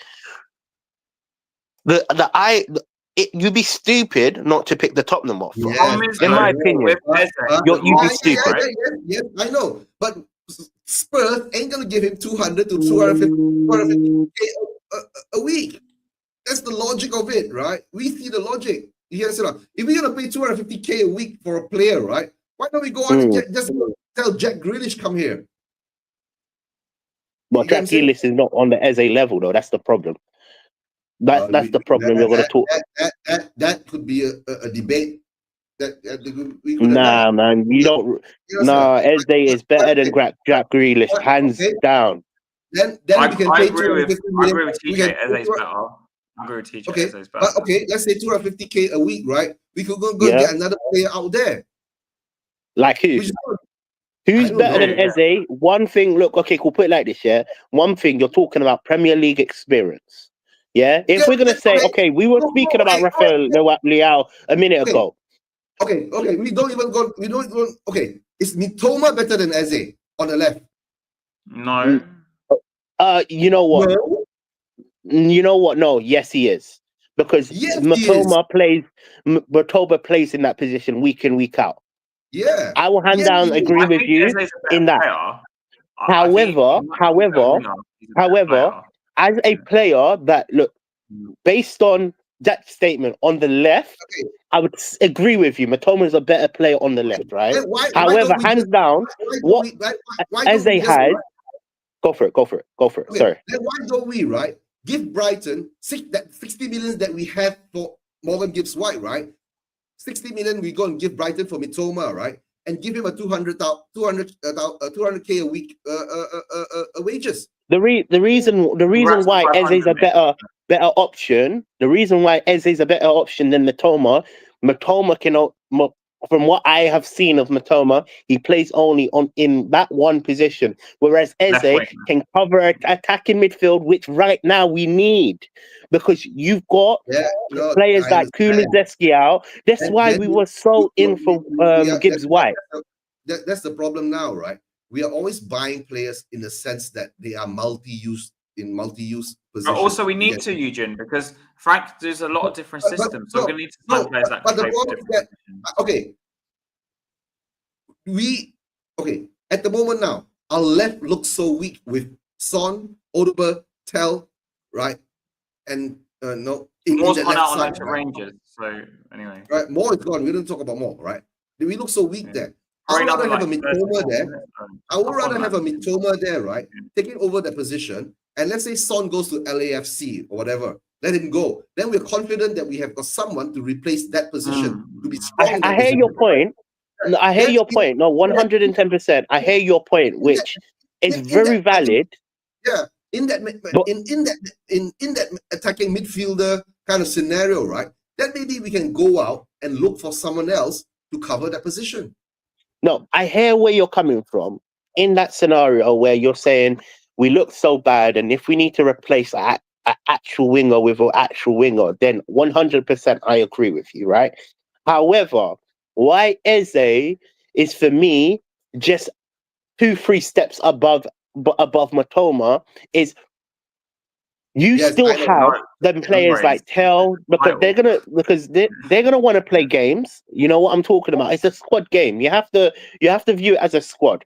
You'd be stupid not to pick the Tottenham offer. Yeah, In my opinion, you'd be stupid. Yes, I know. But Spurs ain't gonna give him 200 to 250K a week. That's the logic of it, right? We see the logic. You understand? If we're gonna pay 250K a week for a player, right? Why don't we go out and just tell Jack Grealish come here? But Jack Grealish is not on the Eze level, though. That's the problem. That's the problem we're going to talk. That could be a debate. Nah, man, you don't. Nah, Eze is better than Jack Grealish, hands down. Then we can pay 250 million. I agree with TJ. Eze is better. I agree with TJ. Eze is better. But okay, let's say 250K a week, right? We could go get another player out there. Like who? Who's better than Eze? One thing, look, okay, cool, put it like this, yeah? One thing, you're talking about Premier League experience, yeah? If we're going to say, okay, we were speaking about Rafael Leao a minute ago. Okay, we don't even, okay, is Mitoma better than Eze on the left? No. You know what? No. You know what? No, yes, he is. Because Matoma plays in that position week in, week out. Yeah, I will hand down agree with you in that. However, as a player that look, based on that statement on the left, I would agree with you. Matoma is a better player on the left, right? However, hands down, what Eze has. Go for it. Okay. Sorry. Then why don't we, right? Give Brighton 60 million that we have for Morgan Gibbs-White, right? 60 million we go and give Brighton for Mitoma, right? And give him a 200K a week wages. The reason why Eze is a better option. The reason why Eze is a better option than Mitoma cannot. From what I have seen of Mitoma, he plays only in that one position, whereas Eze can cover attacking midfield, which right now we need because you've got players like Kulusevski out. That's why we were so in for Gibbs-White. That's the problem now, right? We are always buying players in the sense that they are multi-use positions. But also, we need to, Eugene, because Frank does a lot of different systems. So we're going to need to find players that can play for different positions. At the moment now, our left looks so weak with Son, Odegaard, Tel, right? And Moore's gone out on loan to Rangers. So anyway, right? Moore is gone. We don't talk about Moore, right? We look so weak there. I would rather have a Mitoma there. I would rather have a Mitoma there, right? Taking over that position. And let's say Son goes to LAFC or whatever. Let him go. Then we're confident that we have got someone to replace that position to be strong. I hear your point. I hear your point. No, 110%. I hear your point, which is very valid. Yeah, in that attacking midfielder kind of scenario, right? Then maybe we can go out and look for someone else to cover that position. No, I hear where you're coming from. In that scenario where you're saying we look so bad, and if we need to replace an actual winger with an actual winger, then 100% I agree with you, right? However, why Eze is for me just 2-3 steps above Matoma is you still have them players like Tel because they're gonna want to play games. You know what I'm talking about? It's a squad game. You have to view it as a squad.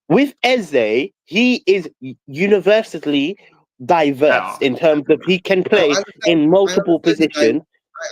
With Eze, he is universally diverse in terms of he can play in multiple positions.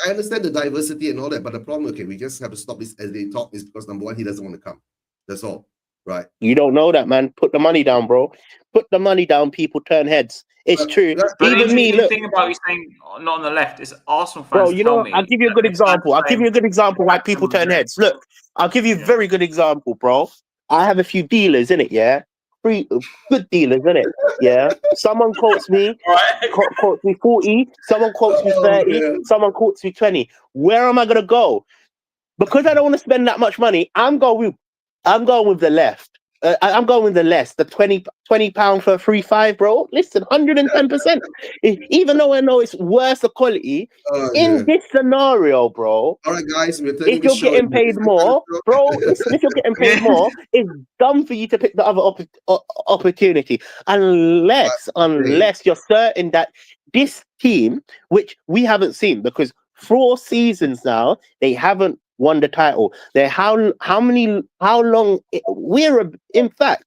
I understand the diversity and all that, but the problem, we just have to stop this as they talk is because number one, he doesn't want to come. That's all, right? You don't know that, man. Put the money down, bro. Put the money down. People turn heads. It's true. Even me, look. The thing about you saying not on the left is Arsenal fans. Bro, you know, I'll give you a good example. I'll give you a good example why people turn heads. Look, I'll give you a very good example, bro. I have a few dealers in it, yeah. 3 good dealers in it, yeah. Someone quotes me 40. Someone quotes me 30. Someone quotes me 20. Where am I gonna go? Because I don't want to spend that much money. I'm going with the left. I'm going with the less. The £20 for a 3.5, bro. Listen, 110%. Even though I know it's worse the quality in this scenario, bro. All right, guys. If you're getting paid more, bro. If you're getting paid more, it's dumb for you to pick the other opportunity, unless you're certain that this team, which we haven't seen, because 4 seasons now they haven't won the title. They're how long? In fact,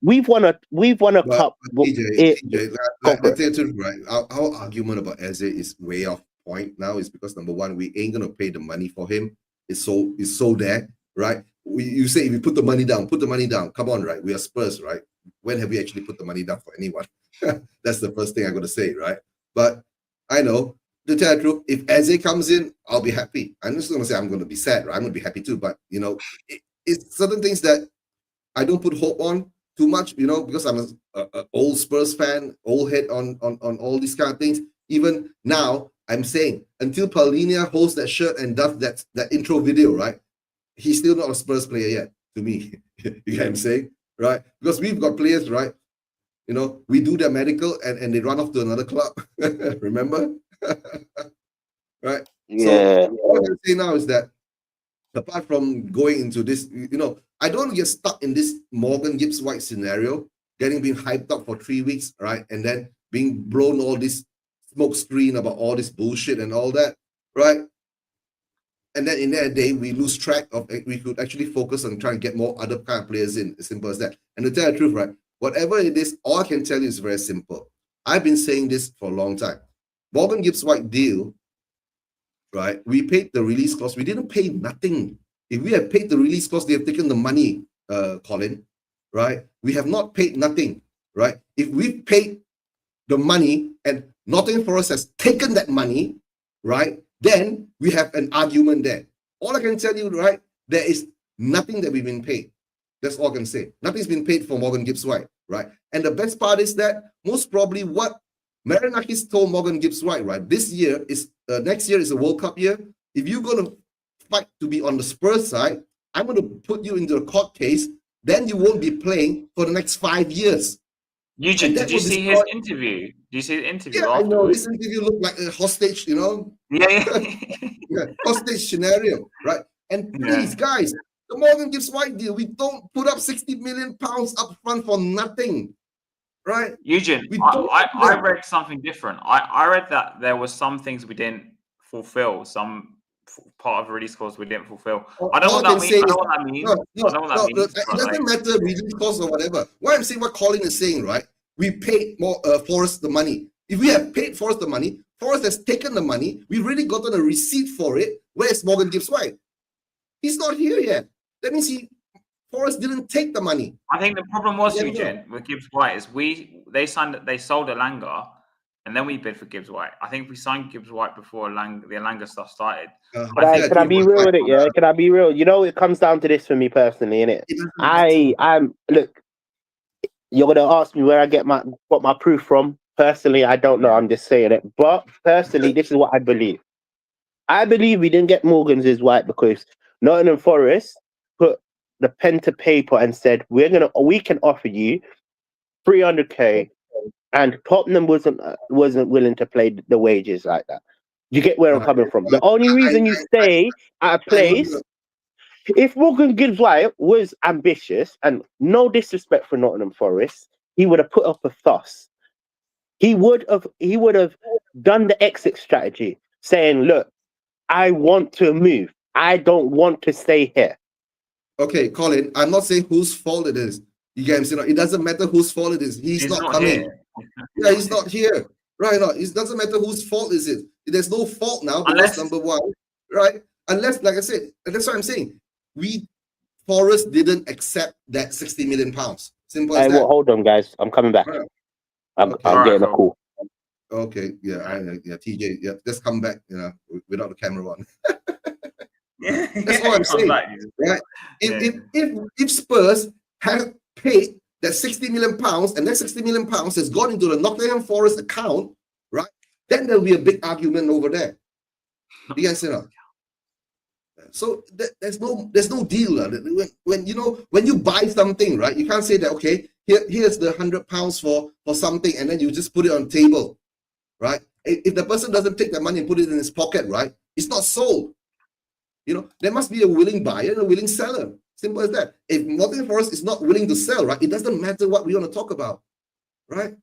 we've won a But cup. TJ, Go for let's it. say it right. Our argument about Eze is way off point now. Is because number one, we ain't gonna pay the money for him. It's so there, right? You say if you put the money down, put the money down. Come on, right? We are Spurs, right? When have we actually put the money down for anyone? That's the first thing I'm gonna say, right? But I know, to tell the truth, if Eze comes in, I'll be happy. I'm just gonna say I'm gonna be sad, right? I'm gonna be happy too. But it's certain things that I don't put hope on too much, because I'm a old Spurs fan, old head on all these kind of things. Even now, I'm saying until Palhinha holds that shirt and does that intro video, right? He's still not a Spurs player yet, to me. You get what I'm saying, right? Because we've got players, right? We do their medical and they run off to another club. Remember? Right? Yeah. So what I can say now is that apart from going into this, I don't want to get stuck in this Morgan Gibbs White scenario, being hyped up for 3 weeks, right? And then being blown all this smoke screen about all this bullshit and all that, right? And then in that day, we lose track of, we could actually focus on trying to get more other kind of players in, as simple as that. And to tell the truth, right, whatever it is, all I can tell you is very simple. I've been saying this for a long time. Morgan Gibbs White deal, right? We paid the release clause. We didn't pay nothing. If we had paid the release clause, they have taken the money, Colin, right? We have not paid nothing, right? If we paid the money and Nottingham Forest has taken that money, right? Then we have an argument there. All I can tell you, right? There is nothing that we've been paid. That's all I can say. Nothing's been paid for Morgan Gibbs White, right? And the best part is that most probably what Marinakis told Morgan Gibbs White, right? This year is next year is a World Cup year. If you're going to fight to be on the Spurs side, I'm going to put you into a court case. Then you won't be playing for the next 5 years. Eugene, did you see his interview? Did you see the interview? Yeah, afterwards? I know. This interview looked like a hostage, Yeah. Yeah, hostage scenario, right? And please, guys, the Morgan Gibbs White deal, we don't put up £60 million up front for nothing, right? Eugene, I read something different. I read that there was some things we didn't fulfill, some part of the release clause we didn't fulfill. I don't know what that means. It doesn't matter release clause or whatever. What I'm saying, what Colin is saying, right? We paid more Forest the money. If we have paid Forest the money, Forest has taken the money. We've really gotten a receipt for it. Where's Morgan Gibbs White? He's not here yet. That means Forest didn't take the money. I think the problem was, Eugene, with Gibbs White is they sold Elanga, and then we bid for Gibbs White. I think we signed Gibbs White before the Elanga stuff started. Can I be real with it? Yeah, can I be real? It comes down to this for me personally, innit? I'm look. You're gonna ask me where I get my proof from. Personally, I don't know. I'm just saying it. But personally, this is what I believe. I believe we didn't get Morgan's White because Nottingham Forest put the pen to paper and said we can offer you 300k, and Tottenham wasn't willing to play the wages like that. You get where I'm coming from. The only reason you stay at a place, if Morgan Gibbs White was ambitious, and no disrespect for Nottingham Forest, he would have put up a fuss. He would have done the exit strategy, saying, "Look, I want to move. I don't want to stay here." Okay, Colin, I'm not saying whose fault it is. You get him? It doesn't matter whose fault it is. He's not coming. Yeah, he's not here. Right? No, it doesn't matter whose fault is it. There's no fault now because number one, right? Unless, like I said, that's what I'm saying. Forest didn't accept that £60 million. Simple as that. Well, hold on, guys. I'm coming back. Right. I'm getting a call. Okay, yeah, TJ, yeah, just come back, without the camera on. That's all I'm saying, right? If Spurs have paid that £60 million and that £60 million has gone into the Nottingham Forest account, right? Then there'll be a big argument over there. You guys know. So there's no deal. When you buy something, right? You can't say that, okay, here's the £100 for something, and then you just put it on the table, right? If the person doesn't take that money and put it in his pocket, right, it's not sold. There must be a willing buyer and a willing seller. Simple as that. If Nottingham Forest is not willing to sell, right, it doesn't matter what we want to talk about, right?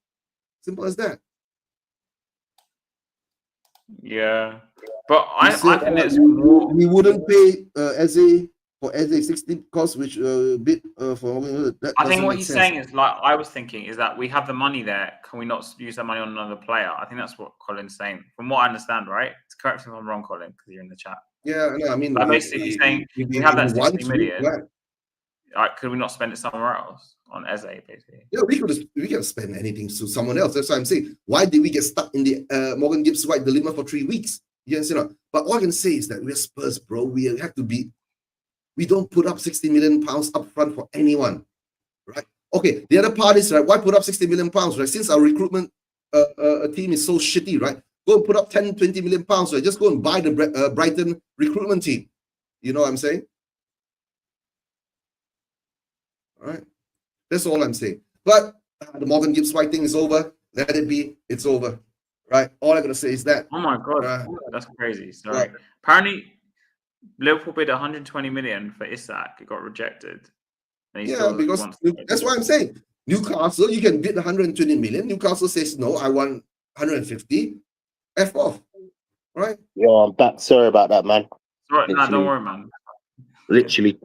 Simple as that. Yeah, but He I said think it's more. we wouldn't pay Eze for Eze 60 cost, which bit for that I think doesn't what make he's sense. saying is like I was thinking is that we have the money there. Can we not use that money on another player? I think that's what Colin's saying. From what I understand, right? Correct me if I'm wrong, Colin, because you're in the chat. Yeah, no, I mean, But basically, he's saying we have that 60 million. right? Could we not spend it somewhere else on Eze, basically? Yeah, we can spend anything to someone else. That's what I'm saying. Why did we get stuck in the Morgan Gibbs White dilemma for 3 weeks? Yes, But all I can say is that we're Spurs, bro. We have to be. We don't put up 60 million pounds up front for anyone, right? Okay, the other part is right. Why put up 60 million pounds, right? Since our recruitment team is so shitty, right? Go and put up 10, 20 million pounds, right? Just go and buy the Brighton recruitment team. You know what I'm saying? All right. That's all I'm saying. But the Morgan Gibbs White thing is over. Let it be. It's over. Right? All I'm going to say is that. Oh my God. That's crazy. Sorry. Apparently, Liverpool bid 120 million for Isak. It got rejected. And because that's what I'm saying. Newcastle, you can bid 120 million. Newcastle says, no, I want 150. F off. Right? Yeah, I'm back. Sorry about that, man. Right, nah, don't worry, man. Literally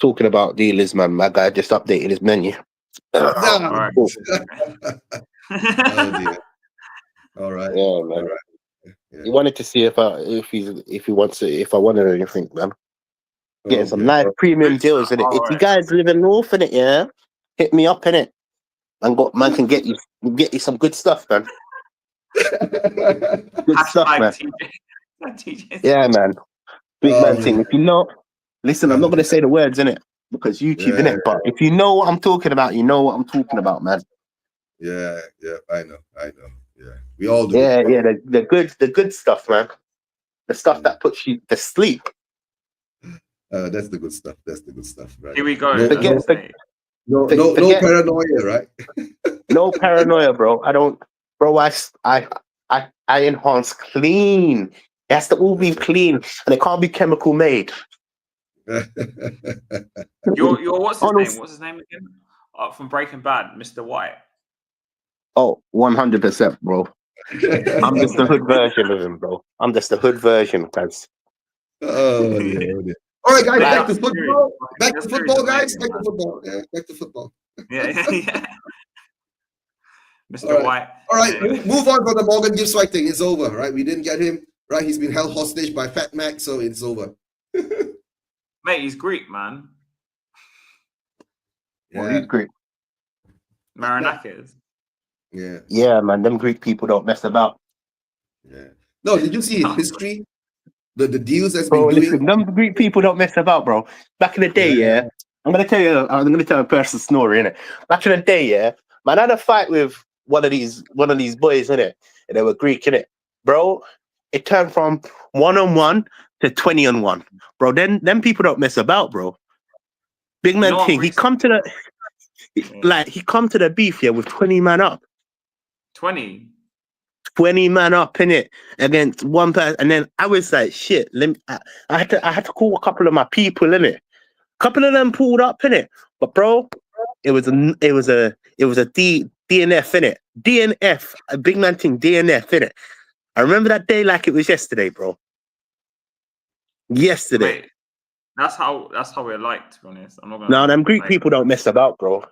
talking about dealers, man. My guy just updated his menu. All right. Oh, dear. All right. Yeah, man. All right. Yeah. He wanted to see if I wanted anything, man. Getting some nice premium deals in it. If you guys live in North in it, yeah, hit me up in it. Man can get you some good stuff, man. Good stuff, man. Yeah, man. Big man thing. If you know, listen, I'm not gonna say the words in it because YouTube in it, but if you know what I'm talking about, you know what I'm talking about, man. Yeah, I know. Yeah, we all do. Yeah, the good stuff, man. The stuff that puts you to sleep. That's the good stuff. Right? Here we go. No paranoia, right? No paranoia, bro. I enhance clean. It has to all be clean, and it can't be chemical made. Your what's his name? What's his name again? From Breaking Bad, Mr. White. Oh, 100%, bro. I'm just the hood version of him, bro. I'm just the hood version, guys. Oh, dear. All right, guys, back to football. Back to football, guys. Back to football. Yeah, back to football. Yeah. Mr. White. All right, move on from the Morgan Gibbs White thing. It's over, right? We didn't get him, right? He's been held hostage by Fat Mac, so it's over. Mate, he's Greek, man. Yeah. Well, he's Greek. Marinakis. Yeah. Yeah, man. Them Greek people don't mess about. Yeah. No, did you see his history? The deals that's bro, been doing. Listen, them Greek people don't mess about, bro. Back in the day, I'm gonna tell you a personal story, innit? Back in the day, man, I had a fight with one of these boys, innit? And they were Greek, innit? Bro, it turned from 1-on-1 to 20-on-1. Bro, then them people don't mess about, bro. Big man thing, he come to the beef here with 20 man up. 20 man up, innit? Against one person. And then I was like, shit, I had to call a couple of my people, innit? A couple of them pulled up, innit? But bro, it was a DNF, innit? DNF, a big man thing, DNF, innit? I remember that day like it was yesterday, bro. Yesterday. Mate, that's how we're like, to be honest. I'm not gonna. No, them Greek people don't mess about, bro.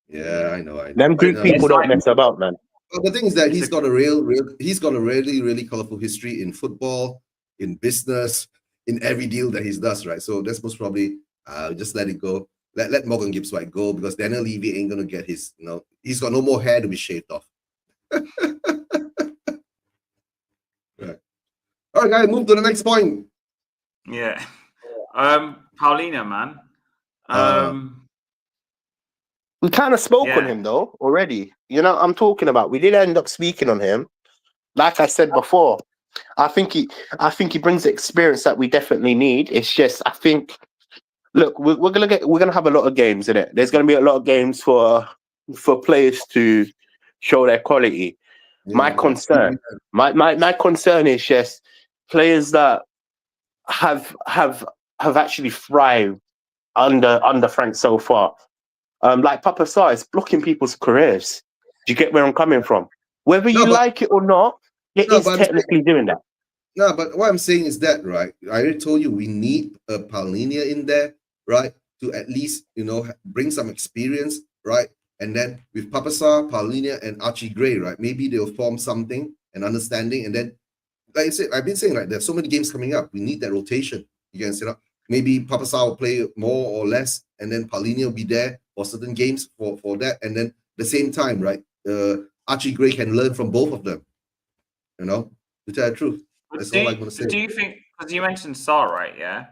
Yeah, I know. Them Greek people don't mess about, man. Well, the thing is that he's got a really colorful history in football, in business, in every deal that he does, right? So that's most probably just let it go. Let Morgan Gibbs White go because Daniel Levy ain't gonna get his, he's got no more hair to be shaved off. Right. All right, guys, move to the next point. Yeah. Palhinha, man. We kind of spoke on him though already. I'm talking about. We did end up speaking on him. Like I said before, I think he brings the experience that we definitely need. It's just I think, look, we're gonna have a lot of games in it. There's gonna be a lot of games for players to show their quality. Yeah, my concern is just players that have actually thrived under Frank so far. Like Papa Sarr is blocking people's careers. Do you get where I'm coming from? Whether you like it or not, It No, is but technically doing that. no, but what I'm saying is that, right? I already told you we need a Palhinha in there, right? To at least, bring some experience, right? And then with Papasa, Palhinha, and Archie Gray, right? Maybe they'll form something, an understanding. And then, like I said, I've been saying, like, there's so many games coming up. We need that rotation. You can say, maybe Papasa will play more or less, and then Palhinha will be there for certain games for that. And then the same time, right? Archie Gray can learn from both of them, to tell the truth. That's all I'm going to say. Do you think, because you mentioned Sarr, right? Yeah.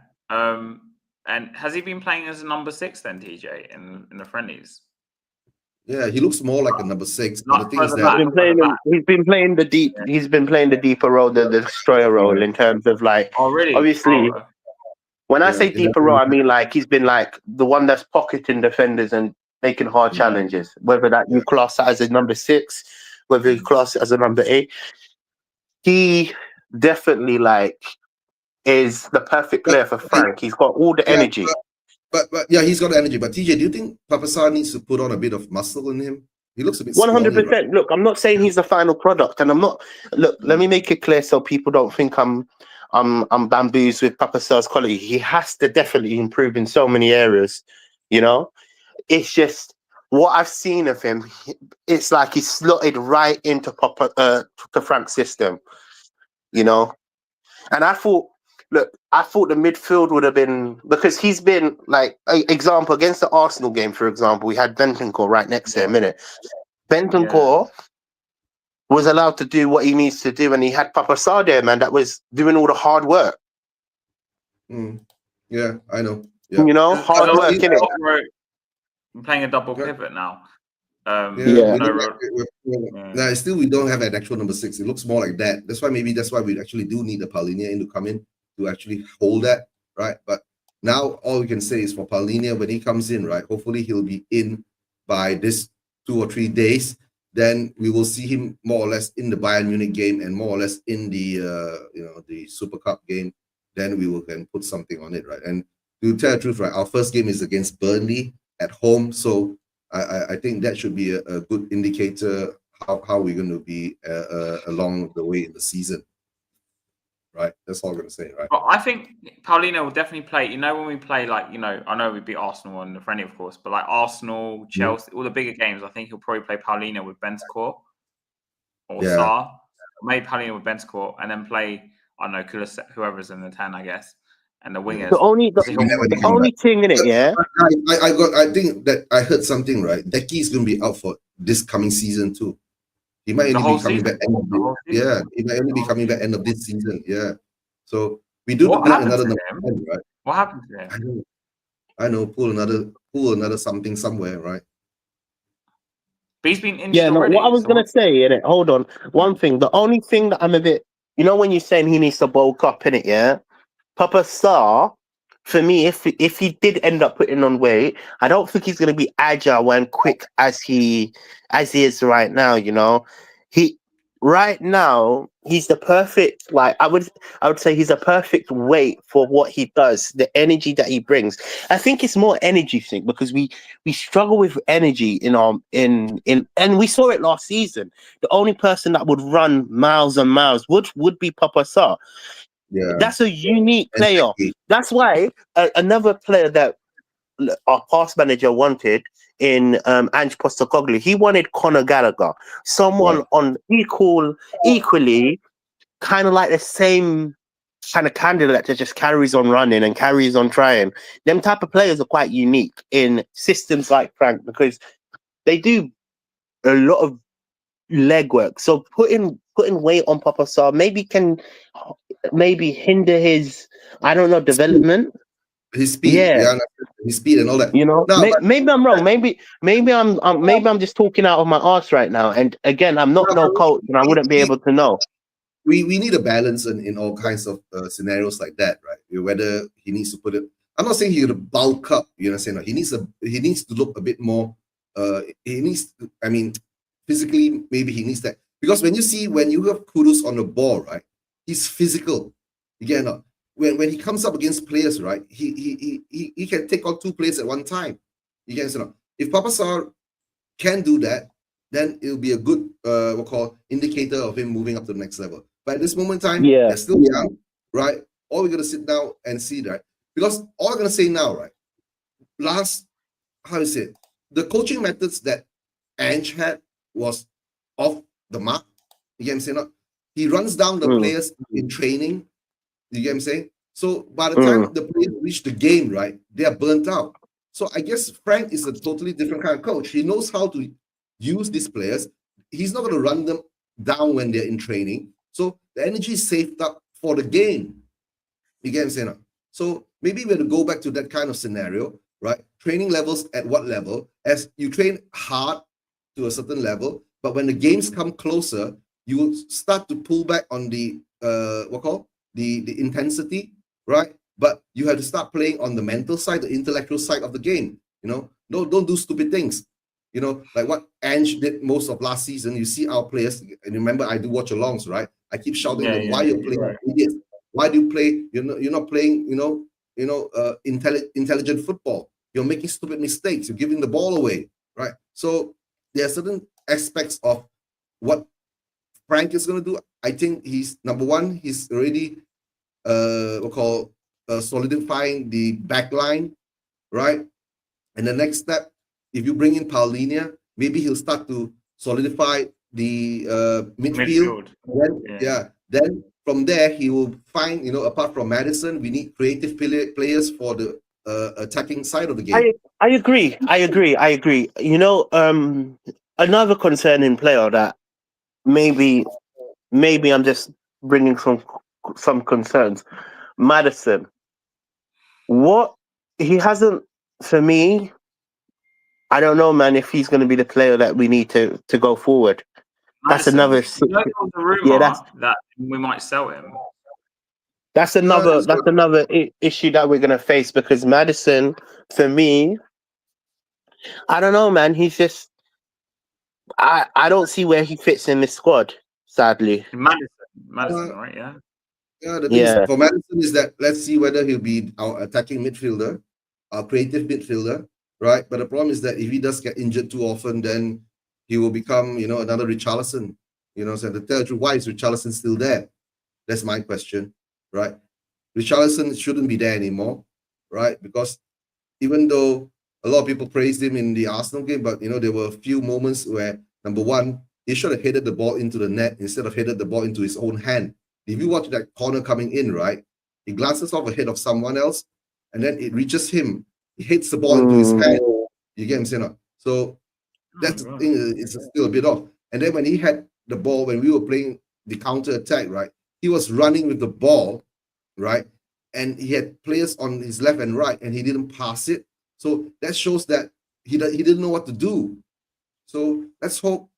And has he been playing as a number 6 then, TJ, in the friendlies? Yeah, he looks more like a number 6. But Not the thing is further that back. He's been playing the deep. He's been playing the deeper role, the destroyer role, in terms of like. Oh, really? Obviously, when I say yeah, deeper role, I mean like he's been like the one that's pocketing defenders and making hard challenges. Whether that you class that as a number 6, whether you class it as a number 8, he definitely like is the perfect player for Frank. He's got all the energy. But yeah, he's got energy. But TJ, do you think Papasa needs to put on a bit of muscle in him? He looks a bit 100%. right? Look, I'm not saying he's the final product, and I'm not. Look, let me make it clear so people don't think I'm bamboozled with Papasa's quality. He has to definitely improve in so many areas. It's just what I've seen of him. It's like he's slotted right into to Frank's system. And I thought the midfield would have been, because he's been like, example, against the Arsenal game, for example, we had Bentancur right next to him, innit? Bentancur was allowed to do what he needs to do, and he had Papasa there, man, that was doing all the hard work. Yeah, I know. Yeah. Hard work, innit? I'm playing a double pivot now. Still we don't have an actual number 6. It looks more like that. That's why we actually do need the Palhinha in to come in to actually hold that, right? But now all we can say is for Palhinha, when he comes in, right, hopefully he'll be in by this 2 or 3 days. Then we will see him more or less in the Bayern Munich game and more or less in the the Super Cup game. Then we can put something on it, right? And to tell the truth, right, our first game is against Burnley at home, so I think that should be a good indicator how we're going to be along the way in the season, right? That's all I'm going to say, right? But I think Palhinha will definitely play. When we play I know we beat Arsenal in the friendly, of course, but like Arsenal, Chelsea, all the bigger games, I think he'll probably play Palhinha with Bentancur or Sarr. Maybe Palhinha with Bentancur, and then play, I don't know, Kulisevsky, whoever's in the 10, I guess, and the wingers. The only thing in it, yeah. I think that I heard something, right? Decky is going to be out for this coming season too. He might only be coming back end of he might only be coming back end of this season. Yeah. So we do need another number 10, right? What happened to him? I know. Pull another something somewhere, right? But he's been injured already. What I was gonna say, innit? Hold on. One thing. The only thing that I'm a bit, when you're saying he needs to bulk up, innit? Yeah. Papasa, for me, if he did end up putting on weight, I don't think he's gonna be agile and quick as he is right now. Right now, he's the perfect, like I would say he's a perfect weight for what he does, the energy that he brings. I think it's more energy thing, because we struggle with energy in and we saw it last season. The only person that would run miles and miles would be Papasa. Yeah, that's a unique player. That's why another player that our past manager wanted in Ange Postecoglou, he wanted Conor Gallagher, someone on equally kind of like the same kind of candidate that just carries on running and carries on trying. Them type of players are quite unique in systems like Frank, because they do a lot of legwork. So putting weight on Papasa maybe hinder his, I don't know, development. His speed, his speed and all that. Maybe I'm wrong. Maybe I'm just talking out of my arse right now. And again, I'm not no coach, and I wouldn't be able to know. We need a balance in all kinds of scenarios like that, right? Whether he needs to put it. I'm not saying he to bulk up. You know what I'm saying? He needs to look a bit more. Physically, maybe he needs that, because when you have Kudus on the ball, right? He's physical. Again, when he comes up against players, right? He can take on 2 players at one time. You guys know, if Papasa can do that, then it'll be a good we'll call indicator of him moving up to the next level. But at this moment in time, Yeah. they're still young, right? All we're gonna sit down and see, right? Because all I'm gonna say now, right? How is it? The coaching methods that Ange had was off the mark. You get what I'm saying? He runs down the players in training. You get what I'm saying? So by the time the players reach the game, right, they are burnt out. So I guess Frank is a totally different kind of coach. He knows how to use these players. He's not going to run them down when they're in training. So the energy is saved up for the game. You get what I'm saying? So maybe we have to go back to that kind of scenario, right? Training levels at what level? As you train hard to a certain level, but when the games come closer, you will start to pull back on the the intensity, right? But you have to start playing on the mental side, the intellectual side of the game. Don't do stupid things. Like what Ange did most of last season. You see our players, and remember, I do watch alongs, right? I keep shouting at them, why you're playing like idiots? Why do you play? You're not playing, intelligent football. You're making stupid mistakes. You're giving the ball away, right? So there are certain aspects of what Frank is going to do. I think he's number one. He's already solidifying the back line, right? And the next step, if you bring in Palhinha, maybe he'll start to solidify the midfield. Then from there he will find, apart from Madison, we need creative players for the attacking side of the game. I agree. Another concerning player that maybe I'm just bringing some concerns. Madison, what he hasn't, for me, I don't know, man, if he's going to be the player that we need to go forward. Madison, that's another. There was a rumor that we might sell him. That's another issue that we're going to face, because Madison, for me, I don't know, man. He's just, I don't see where he fits in this squad, sadly. Madison, right? Yeah. Yeah, the thing for Madison is that let's see whether he'll be our attacking midfielder, our creative midfielder, right? But the problem is that if he does get injured too often, then he will become, another Richarlison. So to tell you the truth, why is Richarlison still there? That's my question, right? Richarlison shouldn't be there anymore, right? Because even though a lot of people praised him in the Arsenal game, but there were a few moments where, number one, he should have headed the ball into the net instead of headed the ball into his own hand. If you watch that corner coming in, right, he glances off ahead of someone else, and then it reaches him. He hits the ball into his hand. You get what I'm saying? So that's the thing. It's still a bit off. And then when he had the ball, when we were playing the counter attack, right, he was running with the ball, right, and he had players on his left and right, and he didn't pass it. So that shows that he didn't know what to do. So let's hope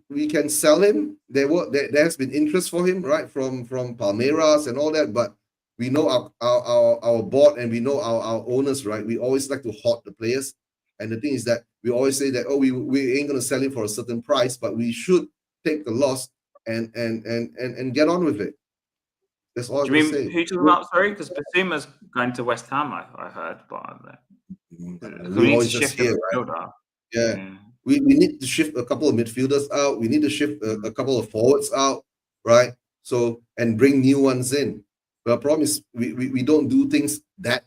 we can sell him. There has been interest for him, right, from Palmeiras and all that, but we know our board and we know our owners, right? We always like to hoard the players, and the thing is that we always say that we ain't gonna sell him for a certain price, but we should take the loss and get on with it. That's all. Do you mean who talking about? Sorry, because Basuma's going to West Ham. I heard, but we need to shift the midfielder. Yeah. We need to shift a couple of midfielders out. We need to shift a couple of forwards out, right? So, and bring new ones in. But the problem is we don't do things that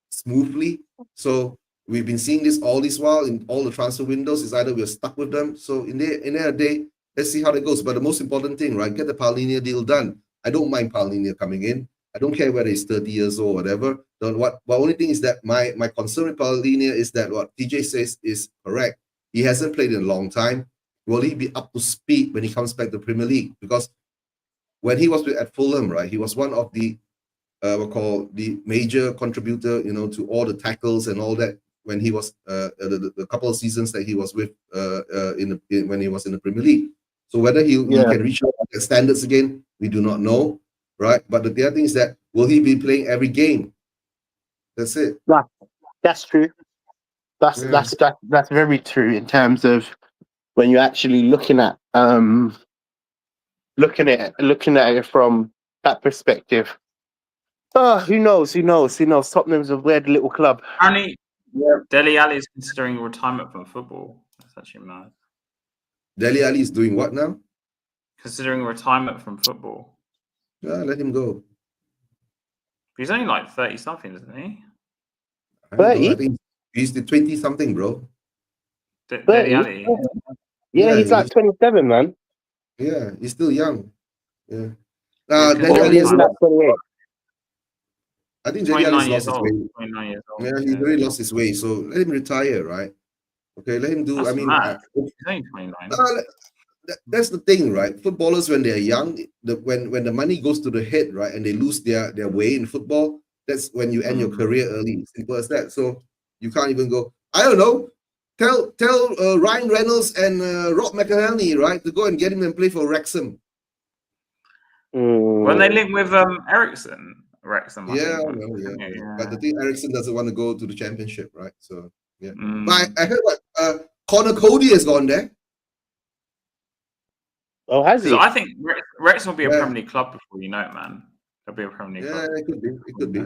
smoothly. So we've been seeing this all this while in all the transfer windows. Is either we're stuck with them. So in the end of the day, let's see how that goes. But the most important thing, right? Get the Palhinha deal done. I don't mind Palhinha coming in. I don't care whether he's 30 years old or whatever. But only thing is that my concern with Palhinha is that what TJ says is correct. He hasn't played in a long time. Will he be up to speed when he comes back to Premier League? Because when he was at Fulham, right, he was one of the the major contributor, to all the tackles and all that when he was the couple of seasons that he was with when he was in the Premier League. So whether he can reach the standards again, we do not know, right? But the other thing is that will he be playing every game? That's it. That's true. That's very true in terms of when you're actually looking at it from that perspective. Oh, who knows? Tottenham's a weird little club. Apparently, Dele Alli is considering retirement from football. That's actually mad. Dele Alli is doing what now? Considering retirement from football. Yeah, let him go. He's only like 30 something, isn't he? I don't know. 30? I think he's the 20 something, bro. Dele 30? Alli. Yeah, he's like 27, man. Yeah, he's still young. Yeah. He's Dele Or Alli maybe is like 28. I think Dele Alli's 29 years lost his old. way. 29 years old. Yeah, he's already lost his way. So let him retire, right? Okay, let him do. That's I mean, mad. He's only 29. that's the thing, right? Footballers, when they're young, when the money goes to the head, right, and they lose their way in football, that's when you end your career early. Simple as that. So you can't even go. I don't know. Tell Ryan Reynolds and Rob McElhenney, right, to go and get him and play for Wrexham. When they link with Wrexham, Yeah. But the thing, Ericsson doesn't want to go to the championship, right? So yeah. But I heard what Connor Cody has gone there. Oh, has he? I think Wrexham will be a Premier League club before you know it, man. It'll be a Premier League club. Yeah, it could be. It could be.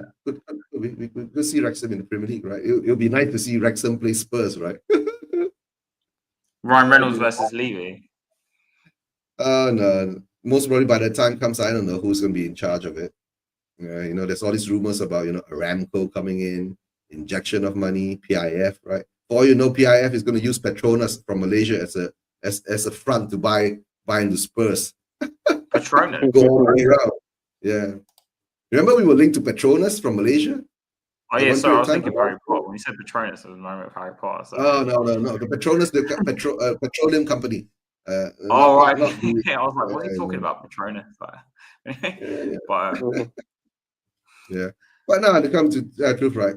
We could see Wrexham in the Premier League, right? It'll be nice to see Wrexham play Spurs, right? Ryan Reynolds versus Levy. No. Most probably by the time comes, I don't know who's going to be in charge of it. There's all these rumors about, Aramco coming in, injection of money, PIF, right? For all you know, PIF is going to use Petronas from Malaysia as a front to buy into Spurs. Petronas? Go all the way around. Yeah. Remember we were linked to Petronas from Malaysia? Oh, yeah, sorry, I was thinking of Harry Potter. When you said Petronas, it was a moment of Harry Potter. So. Oh, no. The Petronas, the petroleum company. Right. I was like, what's he talking about, Petronas? Yeah. But now, to come to truth, right?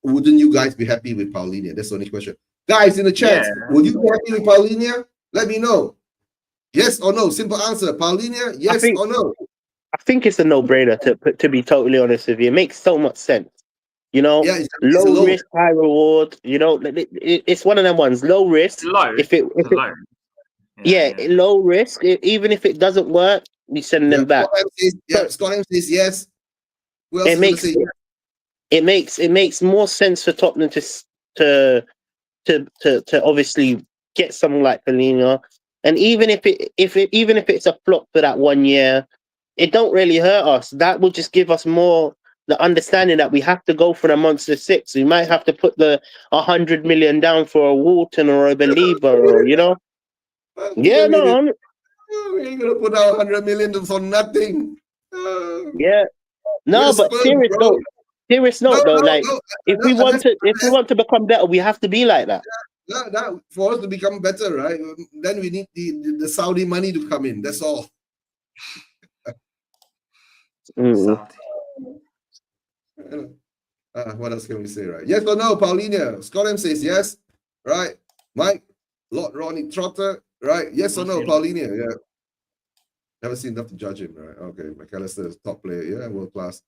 Wouldn't you guys be happy with Palhinha? That's the only question. Guys in the chat, would you be happy with Palhinha? Let me know. Yes or no? Simple answer. Palhinha, yes or no? I think it's a no-brainer, to be totally honest with you. It makes so much sense. Low risk, high reward. It's one of them ones. Low risk. Low. Low. Low risk. Even if it doesn't work, we send them back. Scott says yes. Who else it makes more sense for Tottenham to obviously get someone like Palhinha. And even if it's a flop for that 1 year, it don't really hurt us. That will just give us more the understanding that we have to go for the Monster Six. We might have to put the 100 million down for a Walton or a Believer, or we ain't gonna put out 100 million for nothing. But serious note though. If we want to become better, we have to be like that. That for us to become better, right? Then we need the Saudi money to come in. That's all. What else can we say, right? Yes or no, Palhinha? Scott M says yes, right? Mike, Lord Ronnie Trotter, right? Yes or no, Palhinha? Yeah. Never seen enough to judge him, right? Okay, McAllister is top player, yeah, world class.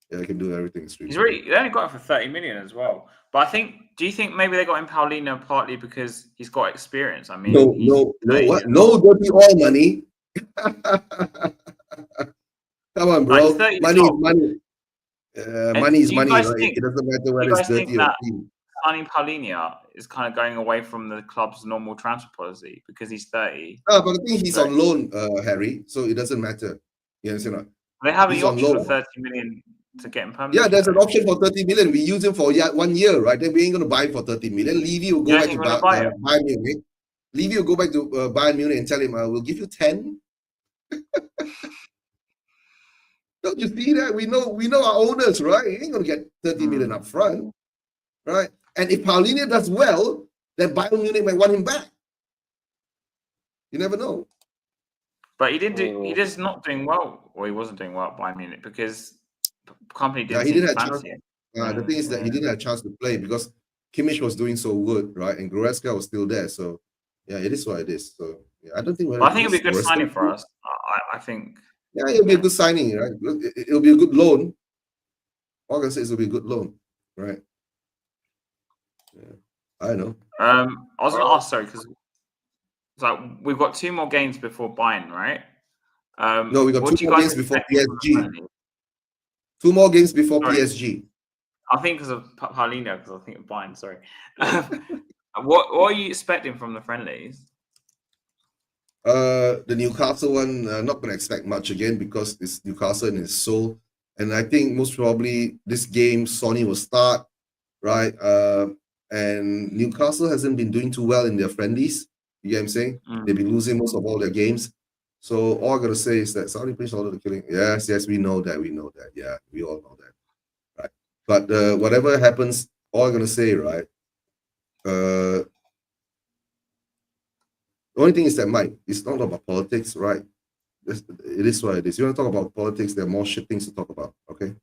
Yeah, he can do everything. They only got him for 30 million as well. But do you think maybe they got him Palhinha partly because he's got experience? I mean, no dirty oil money. Come on, bro. Money is money. Money is money, right? It doesn't matter whether it's dirty or clean. Signing Palhinha is kind of going away from the club's normal transfer policy because he's 30. No, but I think he's on loan, Harry, so it doesn't matter. You understand? They have the option for 30 million to get him permanent. Yeah, there's an option for 30 million. We use him for 1 year, right? Then we ain't going to buy him for 30 million. Levy will go back to Bayern Munich. Levy will go back to Bayern Munich and tell him, we'll give you 10. Don't you see that? We know our owners, right? He ain't going to get 30 million up front, right? And if Palhinha does well, then Bayern Munich might want him back. You never know. But he didn't do. He just not doing well, or he wasn't doing well at Bayern Munich because the company didn't. He didn't have fancy him. The thing is that he didn't have a chance to play because Kimmich was doing so good, right? And Goretzka was still there. So yeah, it is what it is. So yeah, I don't think. I think it'll be a good signing for us. I think. Yeah, it'll be a good signing, right? It'll be a good loan. All I can say is it'll be a good loan, right? Yeah, I know. I was going to ask, sorry, because we've got 2 more games before Bayern, right? No, we got 2 more games before PSG. 2 more games before PSG. I think because of Palhinha, because I think of Bayern. Sorry. What are you expecting from the friendlies? The Newcastle one, not going to expect much again because it's Newcastle and it's Seoul. And I think most probably this game, Sonny will start, right? And Newcastle hasn't been doing too well in their friendlies. You get what I'm saying? They've been losing most of all their games. So all I got to say is that Saudi Prince ordered the killing. Yes, we know that. Yeah, we all know that. Right. But whatever happens, all I'm going to say, right? The only thing is that, Mike, it's not about politics, right? It is what it is. You want to talk about politics, there are more shit things to talk about, okay?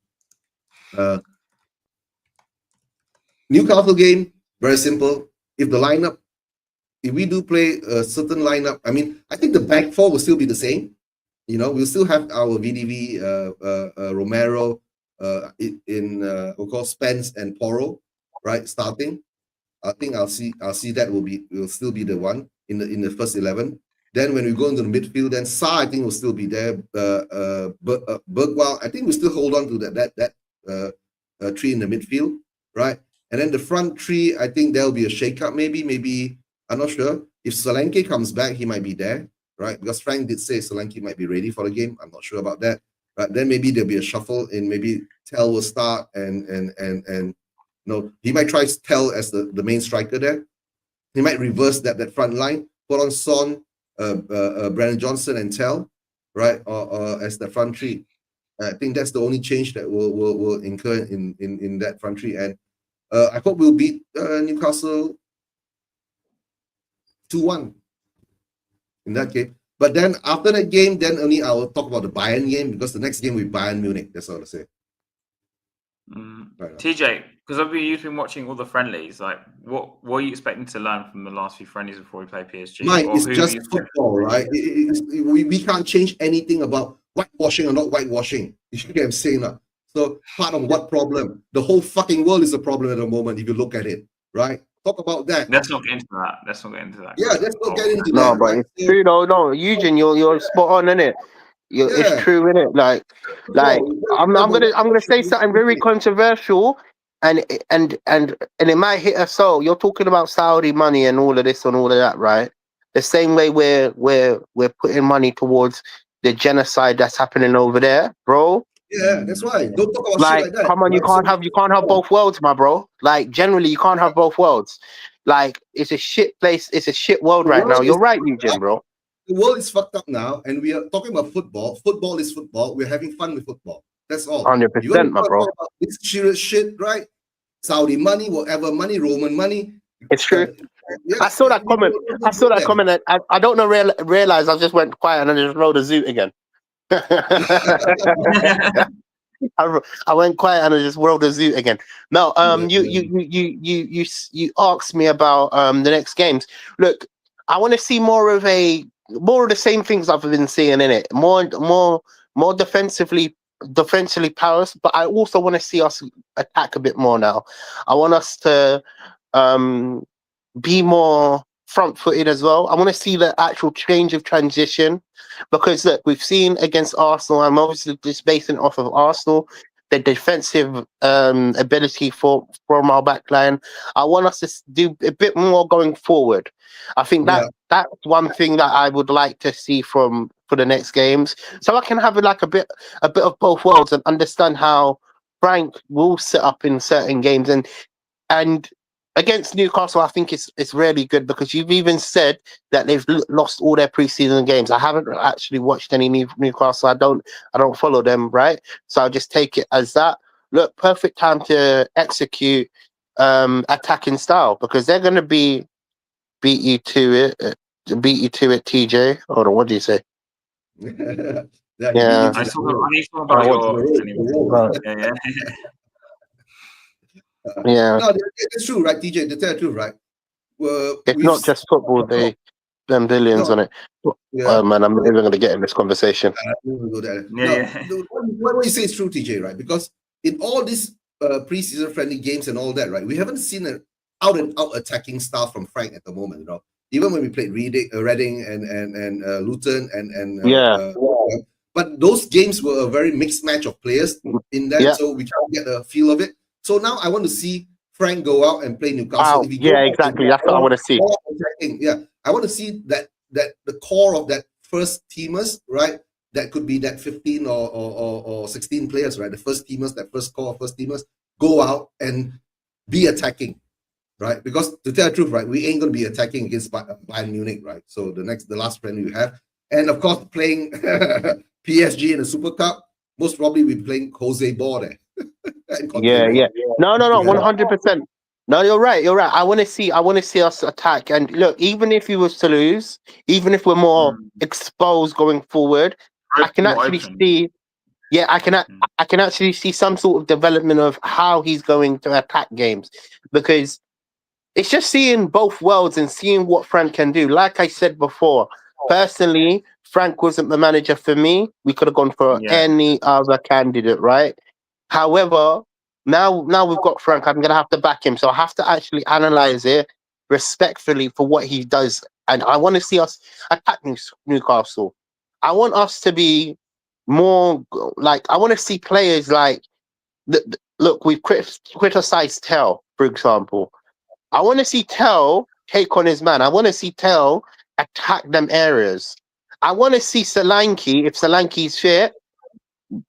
Newcastle game, very simple. If we do play a certain lineup, I mean, I think the back four will still be the same. You know, we'll still have our VDV, Romero, of course, Spence and Porro, right, starting. I think I'll see that will still be the one in the first 11. Then when we go into the midfield, then Sa I think will still be there. Bergwall, I think we still hold on to that three in the midfield, right? And then the front three, I think there'll be a shake-up maybe. I'm not sure. If Solanke comes back, he might be there, right? Because Frank did say Solanke might be ready for the game. I'm not sure about that. Right? Then maybe there'll be a shuffle and maybe Tel will start and no, he might try Tel as the main striker there. He might reverse that front line, put on Son, Brandon Johnson and Tel, right? Or as the front three. I think that's the only change that will incur in that front three. And I hope we'll beat Newcastle 2-1 in that game. But then after that game, then only I will talk about the Bayern game because the next game will be Bayern Munich. That's all I say. Right, TJ, because you've been watching all the friendlies. Like, what are you expecting to learn from the last few friendlies before we play PSG? Mike, it's just football, right? We can't change anything about whitewashing or not whitewashing. You get what I'm saying now? So part of what problem? The whole fucking world is a problem at the moment if you look at it, right? Talk about that. Let's not get into that. Yeah, let's not get into that. No, but it's true though. No, Eugene, you're spot on, innit? It's true, innit? Like I'm gonna say something very controversial, and it might hit us. So you're talking about Saudi money and all of this and all of that, right? The same way we're putting money towards the genocide that's happening over there, bro. Yeah, that's why. Don't talk about like, shit like that. Come on, you can't have both worlds, my bro. Like, generally, you can't have both worlds. Like, it's a shit place. It's a shit world right now. You're right, Eugene, bro. The world is fucked up now, and we are talking about football. Football is football. We're having fun with football. That's all. 100%, my bro. About this serious shit, right? Saudi money, whatever money, Roman money. It's true. I saw that comment. And I don't know. Realize I just went quiet and I just rolled a zoot again. I went quiet and I just rolled a zoot again. No, you asked me about the next games. Look, I want to see more of the same things I've been seeing in it. More defensively powerless, but I also want to see us attack a bit more now. I want us to be more front-footed as well. I want to see the actual change of transition, because look, we've seen against Arsenal, I'm obviously just basing it off of Arsenal, the defensive ability from our back line. I want us to do a bit more going forward. I think that's one thing that I would like to see for the next games, so I can have like a bit of both worlds and understand how Frank will set up in certain games. And against Newcastle, I think it's really good, because you've even said that they've lost all their preseason games. I haven't actually watched any Newcastle. I don't follow them, right? So I'll just take it as that. Look, perfect time to execute attacking style, because they're going to beat you to it, TJ. Hold on, what do you say? Yeah. I need to about your... Yeah. No, it's true, right, TJ? To tell the truth, right? It's not just football. Them billions on it. Oh man, I'm not even going to get in this conversation. What you say is true, TJ, right? Because in all these preseason friendly games and all that, right, we haven't seen an out and out attacking style from Frank at the moment. You know, even when we played Reading and Luton and but those games were a very mixed match of players in that, so we can't get a feel of it. So now I want to see Frank go out and play Newcastle. Wow. If he Yeah, goes exactly. That's what I want to see. I want to see that the core of that first teamers, right? That could be that 15 or 16 players, right? The first teamers, that first core of first teamers, go out and be attacking, right? Because to tell the truth, right, we ain't going to be attacking against Bayern Munich, right? So the last friend we have, and of course playing PSG in the Super Cup, most probably we'll be playing Jose Ball there. Yeah. No, 100%. No, you're right. I want to see us attack. And look, even if he was to lose, even if we're more exposed going forward, I can actually see. Yeah, I can actually see some sort of development of how he's going to attack games, because it's just seeing both worlds and seeing what Frank can do. Like I said before, personally, Frank wasn't the manager for me. We could have gone for any other candidate, right? However, now we've got Frank. I'm gonna have to back him, so I have to actually analyze it respectfully for what he does, and I want to see us attack Newcastle. I want us to be more like, I want to see players like look. We've criticized Tell, for example. I want to see Tell take on his man. I want to see Tell attack them areas. I want to see Solanke, if Solanke's fit,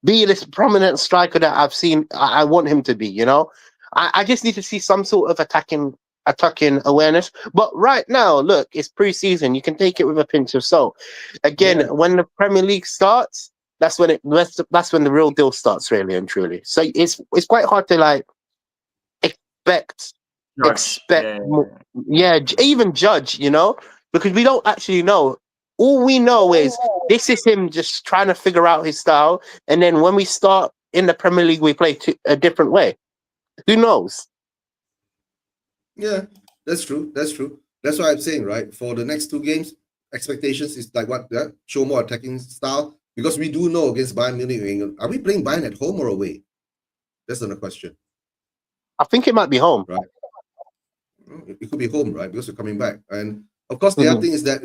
be this prominent striker that I've seen. I want him to be, you know. I just need to see some sort of attacking awareness. But right now, look, it's pre-season. You can take it with a pinch of salt. Again, when the Premier League starts, that's when the real deal starts, really and truly. So it's quite hard to like expect even judge, you know, because we don't actually know. All we know is this is him just trying to figure out his style, and then when we start in the Premier League, we play a different way. Who knows? Yeah, that's true. That's why I'm saying, right, for the next two games, expectations is like what? Show more attacking style, because we do know against Bayern Munich. Are we playing Bayern at home or away? That's another question. I think it might be home. Right. It could be home, right? Because we're coming back. And of course, the other thing is that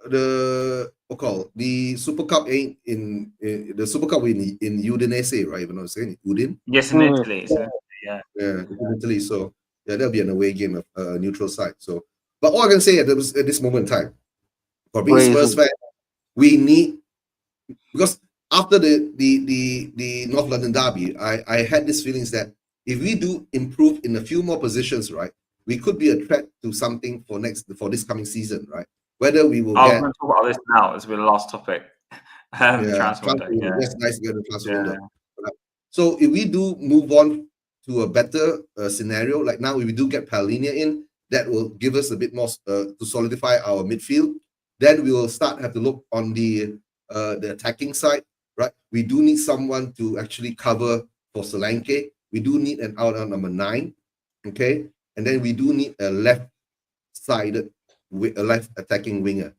the Super Cup ain't in the Super Cup in Udinese, right? Even though I'm saying Udin. Yes, in Italy. Yeah, in Italy. So yeah, there'll be an away game of neutral side. So, but all I can say at this moment in time, for being Spurs fan, we need, because after the North London derby, I had this feelings that if we do improve in a few more positions, right, we could be a threat to something for this coming season, right? Whether we will get. We're going to talk about this now as the last topic. Transfer window. Yeah, that's nice to get the transfer window. Right? So if we do move on to a better scenario, like now, if we do get Palhinha in, that will give us a bit more to solidify our midfield. Then we will have to look on the attacking side, right? We do need someone to actually cover for Solanke. We do need an out number 9, okay? And then we do need a left-sided, a left attacking winger.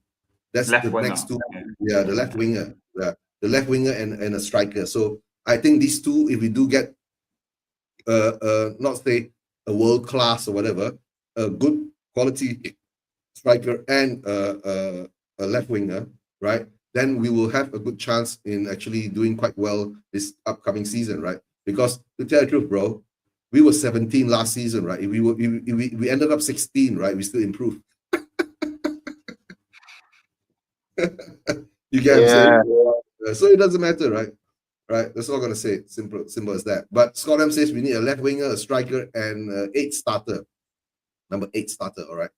That's the next two. Yeah, the left winger. The left winger and a striker. So I think these two, if we do get, not say a world class or whatever, a good quality striker and a left winger, right? Then we will have a good chance in actually doing quite well this upcoming season, right? Because to tell the truth, bro, we were 17 last season, right? If we ended up 16, right? We still improved. You get what I'm saying? So it doesn't matter, right? Right. That's all I'm gonna say. Simple as that. But Scotland says we need a left winger, a striker, and 8 starter. Number 8 starter. All right.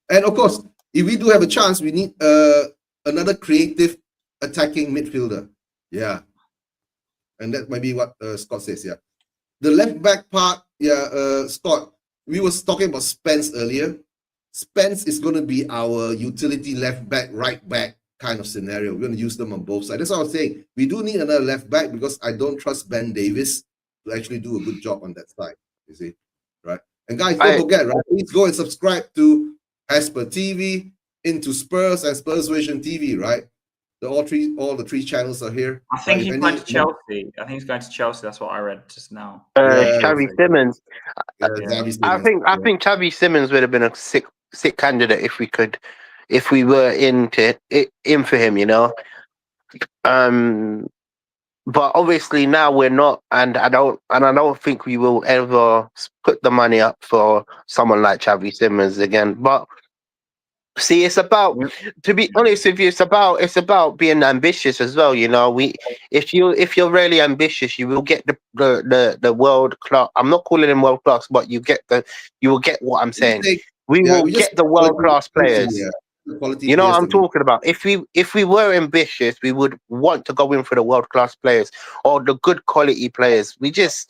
And of course, if we do have a chance, we need another creative attacking midfielder. Yeah. And that might be what Scott says. Yeah. The left back part. Yeah. Scott, we was talking about Spence earlier. Spence is going to be our utility left back, right back kind of scenario. We're going to use them on both sides. That's what I was saying. We do need another left back because I don't trust Ben Davis to actually do a good job on that side. You see, right? And guys, don't forget, right? Please go and subscribe to Asper TV, Into Spurs, and Spurs Vision TV, right? All the 3 channels are here. I think he's going to Chelsea. I think he's going to Chelsea. That's what I read just now. Xavi Simmons. Simmons. I think Xavi Simmons would have been a sick candidate if we were in for him, you know. but obviously now we're not, and I don't think we will ever put the money up for someone like Xavi Simons again. But see, it's about, to be honest with you, it's about being ambitious as well. You know, if you're really ambitious, you will get the world class. I'm not calling them world class, but you will get what I'm saying. We will we just get the world class quality, players. the quality You know what players I'm that we talking about? If we were ambitious, we would want to go in for the world class players or the good quality players. We're just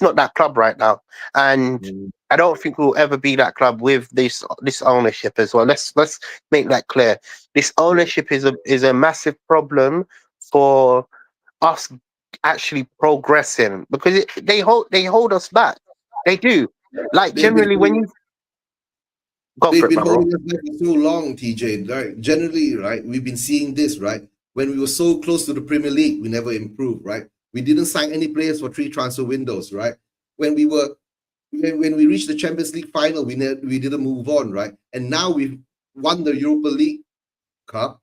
not that club right now, and I don't think we'll ever be that club with this ownership as well. Let's make that clear. This ownership is a massive problem for us actually progressing, because they hold us back. They do. Like they've been generally, when you go for they've it, been my bro. holding us back for so long, TJ. Right? Generally, right, we've been seeing this, right? When we were so close to the Premier League, we never improved, right? We didn't sign any players for 3 transfer windows, right? When we reached the Champions League final, we didn't move on, right? And now we've won the Europa League Cup.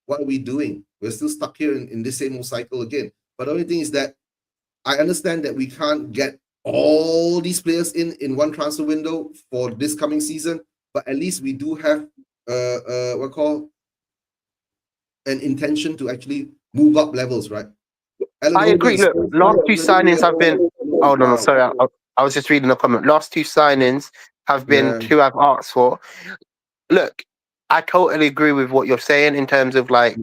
What are we doing? We're still stuck here in this same old cycle again. But the only thing is that I understand that we can't get all these players in one transfer window for this coming season, but at least we do have what call an intention to actually move up levels, right? Alan I agree. Hogan's Look, last two signings have been. Oh no, sorry. I was just reading a comment. Last two signings have been yeah. two I've asked for. Look, I totally agree with what you're saying in terms of like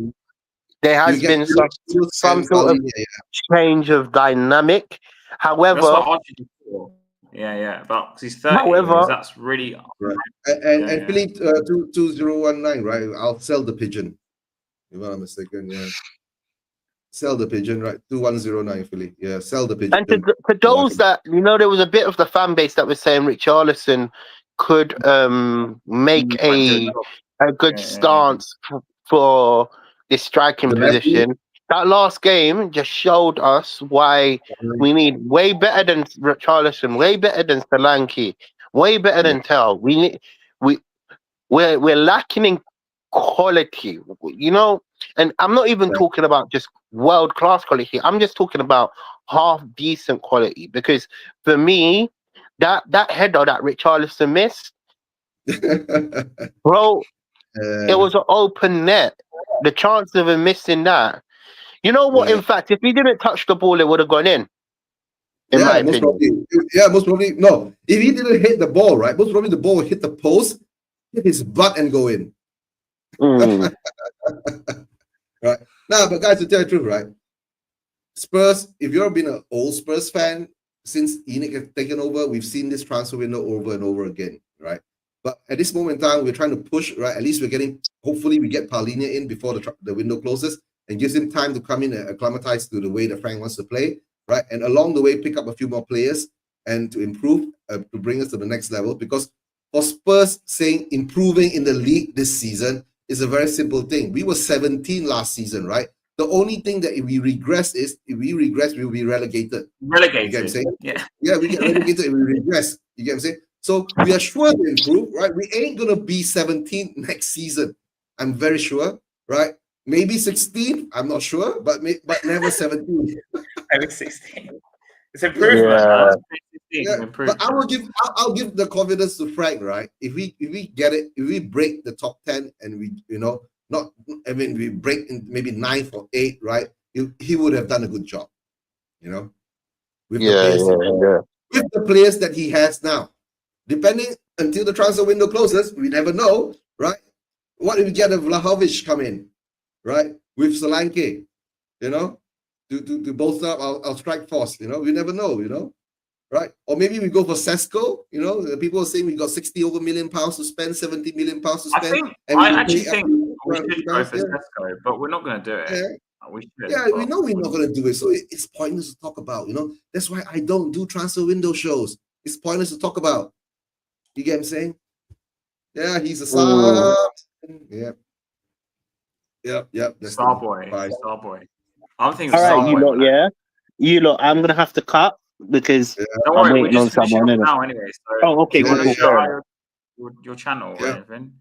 there You has get been Phillips some and sort of Palhinha, change of dynamic. That's However, what I asked you before. Yeah, but 'cause he's 30, however, that's really right? yeah, And yeah. Philip 2019, right? I'll sell the pigeon. If I'm not mistaken, yeah. Sell the pigeon, right? 2109, Philly. Yeah, sell the pigeon. and to those that there was a bit of the fan base that was saying Richarlison could make Might do a a job. good Yeah. stance for this striking The nephew? position. That last game just showed us why we need way better than Richarlison, way better than Solanke, way better than Tell. We're lacking in quality, and I'm not even talking about just world class quality. I'm just talking about half decent quality, because for me, that header that Richarlison missed, bro, it was an open net. The chance of him missing that, you know what? yeah. In fact, if he didn't touch the ball, it would have gone in my Most opinion. probably. Yeah, most probably. No, if he didn't hit the ball, right? Most probably the ball would hit the post, hit his butt, and go in. Mm. Right. Now, but guys, to tell you the truth, right? Spurs, if you've been an old Spurs fan since Enoch has taken over, we've seen this transfer window over and over again, right? But at this moment in time, we're trying to push, right? At least we're getting, hopefully, we get Palhinha in before the window closes and gives him time to come in and acclimatize to the way that Frank wants to play, right? And along the way, pick up a few more players and to improve, to bring us to the next level. Because for Spurs, saying improving in the league this season is a very simple thing. We were 17 last season, right? The only thing that if we regress is if we regress, we will be relegated. Relegated. You get what I'm saying? Yeah, we get relegated if we regress. You get what I'm saying? So we are sure to improve, right? We ain't gonna be 17 next season. I'm very sure, right? Maybe 16. I'm not sure, but never 17. Maybe 16. It's improvement. Yeah. Yeah, but I'll give the confidence to Frank, right? If we get it, if we break the top 10 and we we break in maybe 9th or 8th, right? He would have done a good job, with with the players that he has now. Depending until the transfer window closes, we never know, right? What if we get a Vlahovic come in, right? With Solanke, to bolster up our strike force, we never know, right? Or maybe we go for Sesko, the people are saying we got 60 over million pounds to spend, 70 million pounds to spend. I actually think we should go for Sesko, but we're not going to do it. Yeah. We should. Yeah, we know we're not going to do it. So it's pointless to talk about, That's why I don't do transfer window shows. It's pointless to talk about. You get what I'm saying? Yeah, he's a star. Yep. Star boy. I'm thinking All right, Star boy. You lot, I'm going to have to cut because don't I'm worry, waiting on someone. now anyway. So oh, okay, do you want to cool. your channel or anything?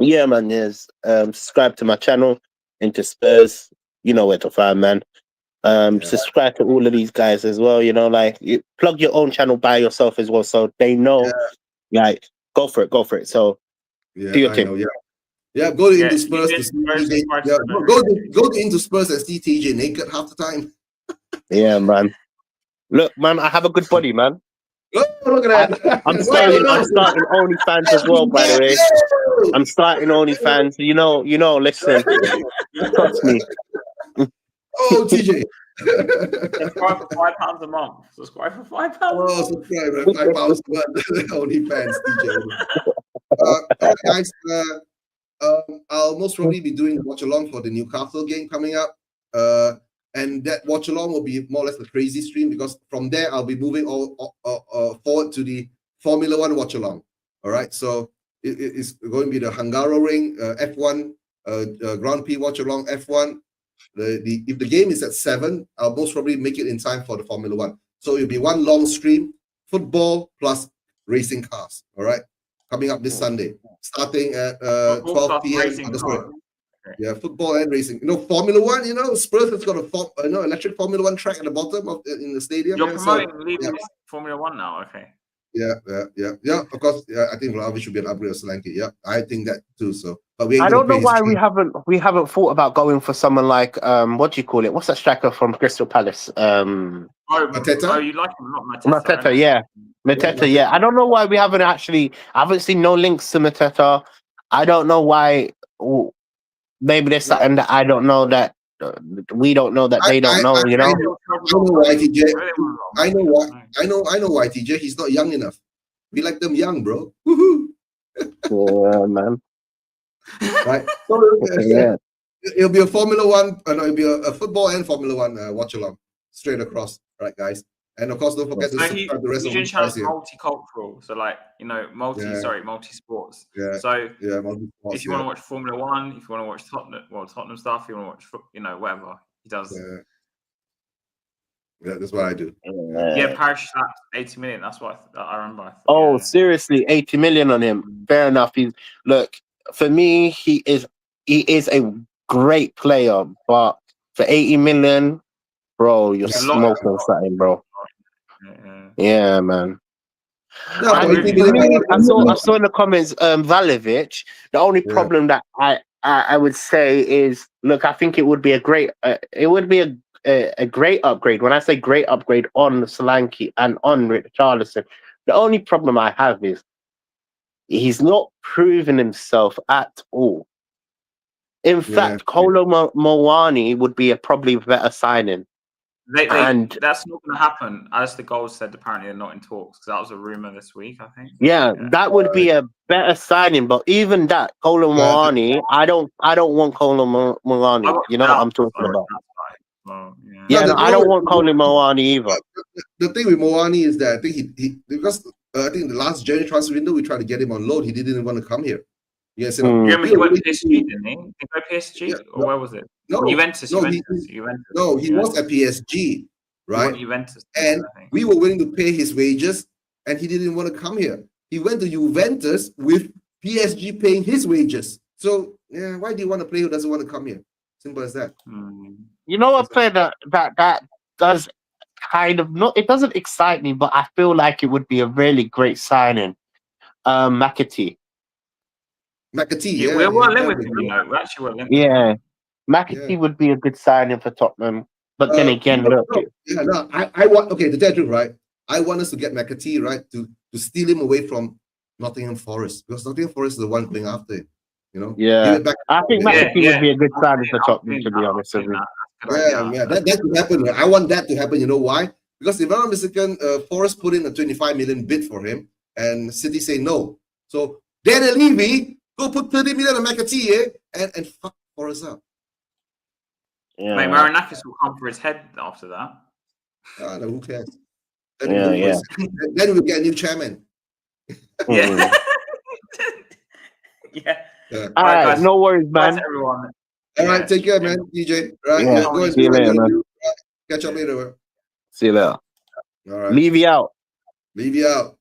Yeah, man, yes. Subscribe to my channel, into Spurs. You know where to find, man. Subscribe to all of these guys as well. You know, like you plug your own channel by yourself as well, so they know. Like, go for it. So do your I thing. know. Yeah. Go to Into you Spurs did to see first TJ. part Yeah, of the go to Into Spurs and see TJ naked half the time. Yeah, man. Look, man, I have a good body, man. Oh, look at that! I'm Why starting not? OnlyFans as well, by the way. I'm starting OnlyFans. You know, listen, trust me. Oh, TJ. Subscribe for £5 a month. Subscribe for £5 a Oh, month. subscribe. £5 a month. Only fans, TJ. All right, guys. I'll most probably be doing the watch along for the Newcastle game coming up. And that watch along will be more or less the crazy stream, because from there I'll be moving forward to the Formula One watch along. All right, so it's going to be the Hungaroring F1 Grand Prix watch along F1. If the game is at 7, I'll most probably make it in time for the Formula One. So it'll be one long stream, football plus racing cars. All right, coming up this Sunday, starting at 12 p.m. Yeah, football and racing. Formula One. Spurs has got a electric Formula One track at the bottom in the stadium. You're promoting leaving Formula One now, okay? Yeah. Of course, I think Vlahovic should be an upgrade of Solanke. Yeah, I think that too. So, but I don't know why we haven't thought about going for someone like what do you call it? What's that striker from Crystal Palace? Mateta. Oh, you like him, not Mateta? Mateta, yeah. Mateta, yeah. I don't know why we haven't I haven't seen no links to Mateta. I don't know why. Maybe there's something that I don't know that we don't know that they don't know. I know why, TJ. I know why, TJ. He's not young enough. We like them young, bro. Woohoo! Yeah, man. Right. So, yeah. It'll be a Formula One. It'll be a football and Formula One watch along straight across. Right, guys. And of course, don't forget to subscribe the rest of the channel's multicultural, so multi-sports. Yeah. So multi-sports, if you want to watch Formula One, if you want to watch Tottenham stuff, if you want to watch, whatever he does. Yeah, that's what I do. Yeah, Parish slapped 80 million. That's what I remember. Seriously, 80 million on him. Fair enough. For me, he is a great player, but for 80 million, bro, you're smoking something, bro. Yeah, man. No, I saw in the comments, Valovic. The only problem that I would say is, look, I think it would be a great upgrade. When I say great upgrade on Solanke and on Richarlison, the only problem I have is he's not proven himself at all. In fact, Kolo Muani would be probably a better signing. That's not going to happen. As the goals said, apparently they're not in talks, because that was a rumor this week, I think. Yeah, that would be a better signing. But even that, Kolo Muani, I don't want Kolo Muani. You know what I'm talking about? I don't want Kolo Muani either. The thing with Muani is that I think he because I think the last January transfer window we tried to get him on loan. He didn't want to come here. Yes, he went to PSG, didn't he? Did he go PSG or where was it? No, Juventus. No, he was at PSG, right? Juventus, and we were willing to pay his wages, and he didn't want to come here. He went to Juventus with PSG paying his wages. So why do you want a player who doesn't want to come here? Simple as that. You know, a player that does kind of not. It doesn't excite me, but I feel like it would be a really great signing. McAtee. McAtee, we were linked with him. We actually were linked. Yeah, McAtee would be a good signing for Tottenham. But then again, I want to tell you the truth, right? I want us to get McAtee, right, to steal him away from Nottingham Forest, because Nottingham Forest is the one playing after him. Yeah, I think McAtee would be a good signing for Tottenham, to be honest with you. That could happen. I want that to happen. You know why? Because if I'm not mistaken, Forest put in a 25 million bid for him, and City say no. So Daniel Levy go put 30 million on McAtee, and fuck Forest up. Yeah. Mate, Marinakis will come for his head after that. No, who cares? Then we'll get a new chairman. Yeah. All right, guys. No worries, man. Bye, everyone. All right, take care, man. DJ. Right. Go and see you later, man. Catch up later. See you later. All right. Leave you out. Leave you out.